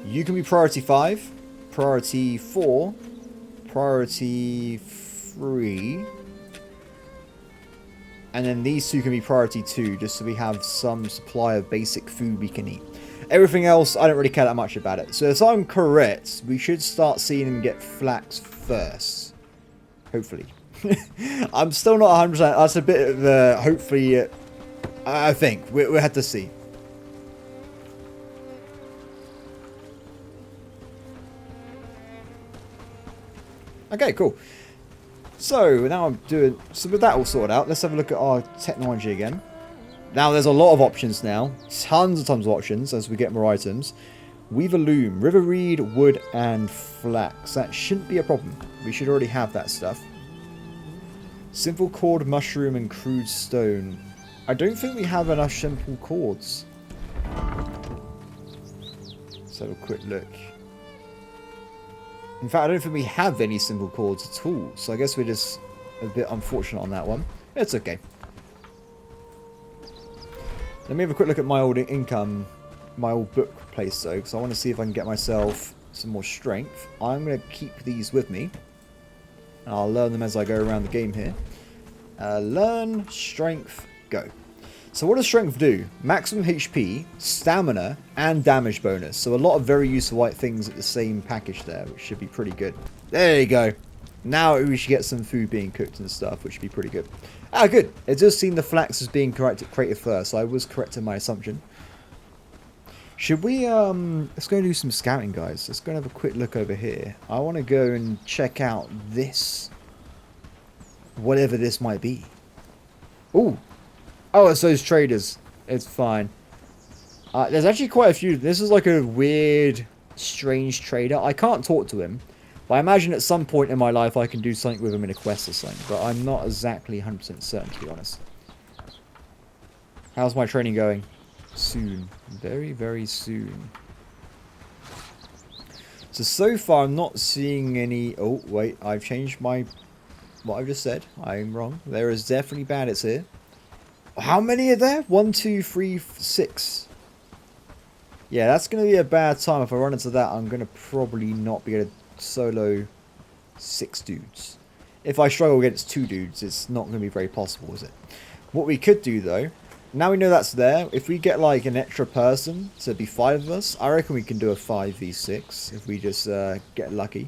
You can be priority 5, priority 4, priority 3, and then these 2 can be priority 2, just so we have some supply of basic food we can eat. Everything else, I don't really care that much about it. So if I'm correct, we should start seeing them get flax first. Hopefully. I'm still not 100%. That's a bit of a hopefully. I think we had to see. Okay, cool. So now I'm doing. So with that all sorted out, let's have a look at our technology again. Now there's a lot of options now, tons of options as we get more items. Weaver loom, river reed, wood, and flax. That shouldn't be a problem. We should already have that stuff. Simple cord, mushroom, and crude stone. I don't think we have enough simple cords. Let's have a quick look. In fact, I don't think we have any simple cords at all. So I guess we're just a bit unfortunate on that one. It's okay. Let me have a quick look at my old income, my old book place though, because I want to see if I can get myself some more strength. I'm going to keep these with me. And I'll learn them as I go around the game here. Learn, strength, go. So what does strength do? Maximum HP, stamina, and damage bonus. So a lot of very useful white things at the same package there, which should be pretty good. There you go. Now we should get some food being cooked and stuff, which should be pretty good. Ah, good. It does seem the flax is being created first, so I was correct in my assumption. Should we, let's go and do some scouting, guys. Let's go and have a quick look over here. I want to go and check out this. Whatever this might be. Ooh. Oh, it's those traders. It's fine. There's actually quite a few. This is like a weird, strange trader. I can't talk to him. But I imagine at some point in my life I can do something with him in a quest or something. But I'm not exactly 100% certain, to be honest. How's my training going? Soon. Very, very soon. So far I'm not seeing any... Oh, wait. I've changed my... what I've just said. I'm wrong. There is definitely bandits here. How many are there? 1, 2, 3, 6. Yeah, that's going to be a bad time. If I run into that, I'm going to probably not be able to solo 6 dudes. If I struggle against 2 dudes, it's not going to be very possible, is it? What we could do, though, now we know that's there, if we get like an extra person, so it'd be 5 of us, I reckon we can do a 5v6 if we just get lucky.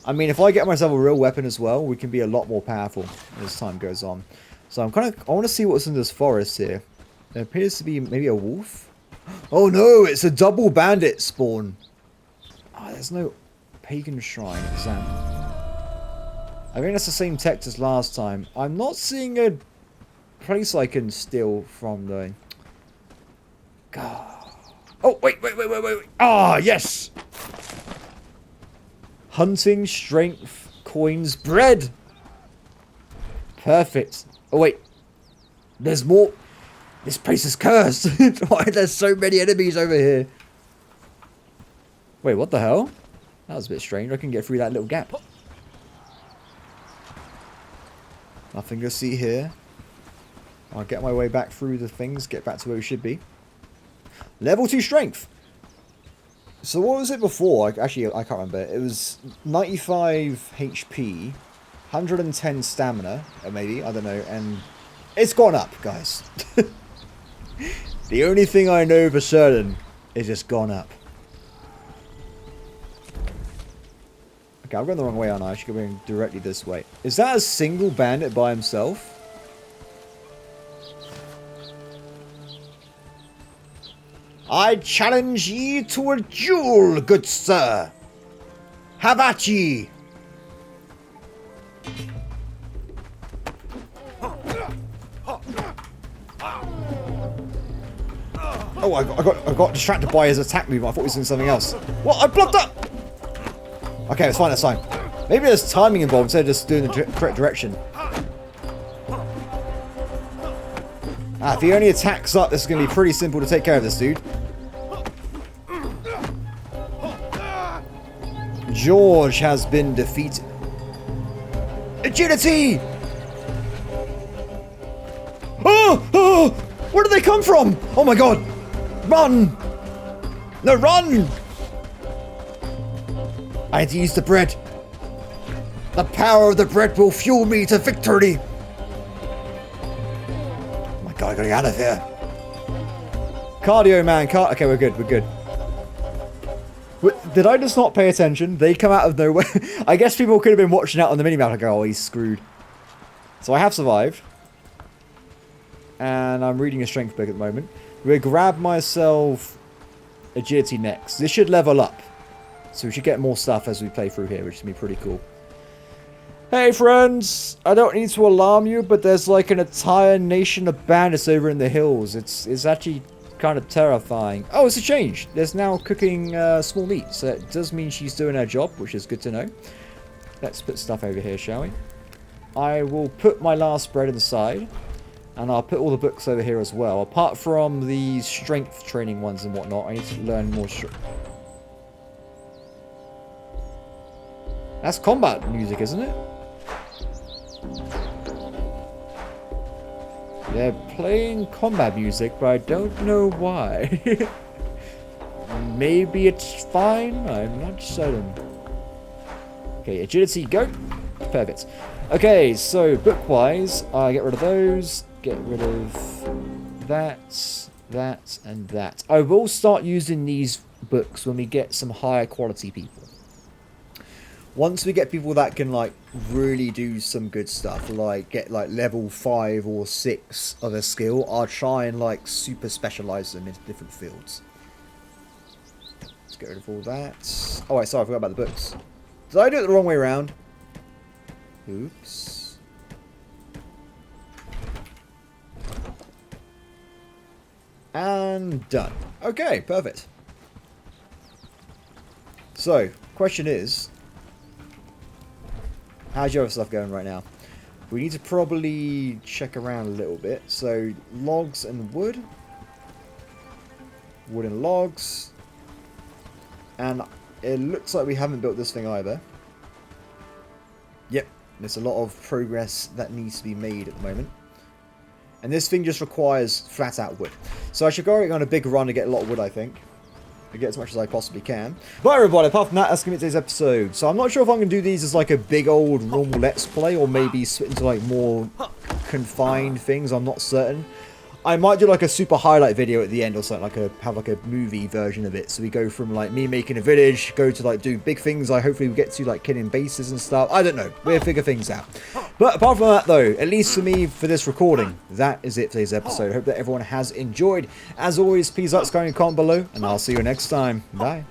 I mean, if I get myself a real weapon as well, we can be a lot more powerful as time goes on. So I want to see what's in this forest here. There appears to be maybe a wolf. Oh no, it's a double bandit spawn. Oh, there's no pagan shrine exam. I think that's the same text as last time. I'm not seeing a place I can steal from though. God. wait. Ah, yes! Hunting, strength, coins, bread! Perfect. Oh, wait. There's more. This place is cursed. Why are there so many enemies over here? Wait, what the hell? That was a bit strange. I can get through that little gap. Nothing to see here. I'll get my way back through the things, get back to where we should be. Level 2 strength. So what was it before? Actually, I can't remember. It was 95 HP, 110 stamina, maybe, I don't know, and it's gone up, guys. The only thing I know for certain is it's gone up. Okay, I'm going the wrong way, aren't I? I should go going directly this way. Is that a single bandit by himself? I challenge ye to a duel, good sir. Have at ye. Oh, I got distracted by his attack move. I thought he was doing something else. What? I blocked up! Okay, it's fine, that's fine. Maybe there's timing involved instead of just doing the correct direction. Ah, if he only attacks up, this is going to be pretty simple to take care of this dude. George has been defeated. Agility! Oh! Oh! Where did they come from? Oh my god! Run! No, run! I had to use the bread. The power of the bread will fuel me to victory. Oh my god, I gotta get out of here. Cardio, man. Okay, we're good. We're good. Did I just not pay attention? They come out of nowhere. I guess people could have been watching out on the minimap and go, oh, he's screwed. So I have survived. And I'm reading a strength book at the moment. We'll grab myself agility next. This should level up. So we should get more stuff as we play through here, which is going to be pretty cool. Hey friends! I don't need to alarm you, but there's like an entire nation of bandits over in the hills. It's actually kind of terrifying. Oh, it's a change. There's now cooking small meat. So it does mean she's doing her job, which is good to know. Let's put stuff over here, shall we? I will put my last bread inside. And I'll put all the books over here as well. Apart from the strength training ones and whatnot, I need to learn more strength. That's combat music, isn't it? They're playing combat music, but I don't know why. Maybe it's fine? I'm not certain. Okay, agility, go. Perfect. Okay, so book-wise, I get rid of those. Get rid of that, that, and that. I will start using these books when we get some higher quality people. Once we get people that can like really do some good stuff, like get like level 5 or 6 of a skill, I'll try and like super specialize them into different fields. Let's get rid of all that. Oh wait, sorry, I forgot about the books. Did I do it the wrong way around? Oops. And done. Okay, perfect. So, question is, how's your other stuff going right now? We need to probably check around a little bit. So, logs and wood. Wood and logs. And it looks like we haven't built this thing either. Yep, there's a lot of progress that needs to be made at the moment. And this thing just requires flat out wood. So I should go on a big run to get a lot of wood, I think. To get as much as I possibly can. But everybody, apart from that, that's going to be today's episode. So I'm not sure if I'm going to do these as like a big old normal let's play, or maybe split into like more confined things. I'm not certain. I might do like a super highlight video at the end or something, like have like a movie version of it. So we go from like me making a village, go to like do big things. I hopefully will get to like killing bases and stuff. I don't know. We'll figure things out. But apart from that though, at least for me for this recording, that is it for today's episode. I hope that everyone has enjoyed. As always, please like, subscribe, and comment below, and I'll see you next time. Bye.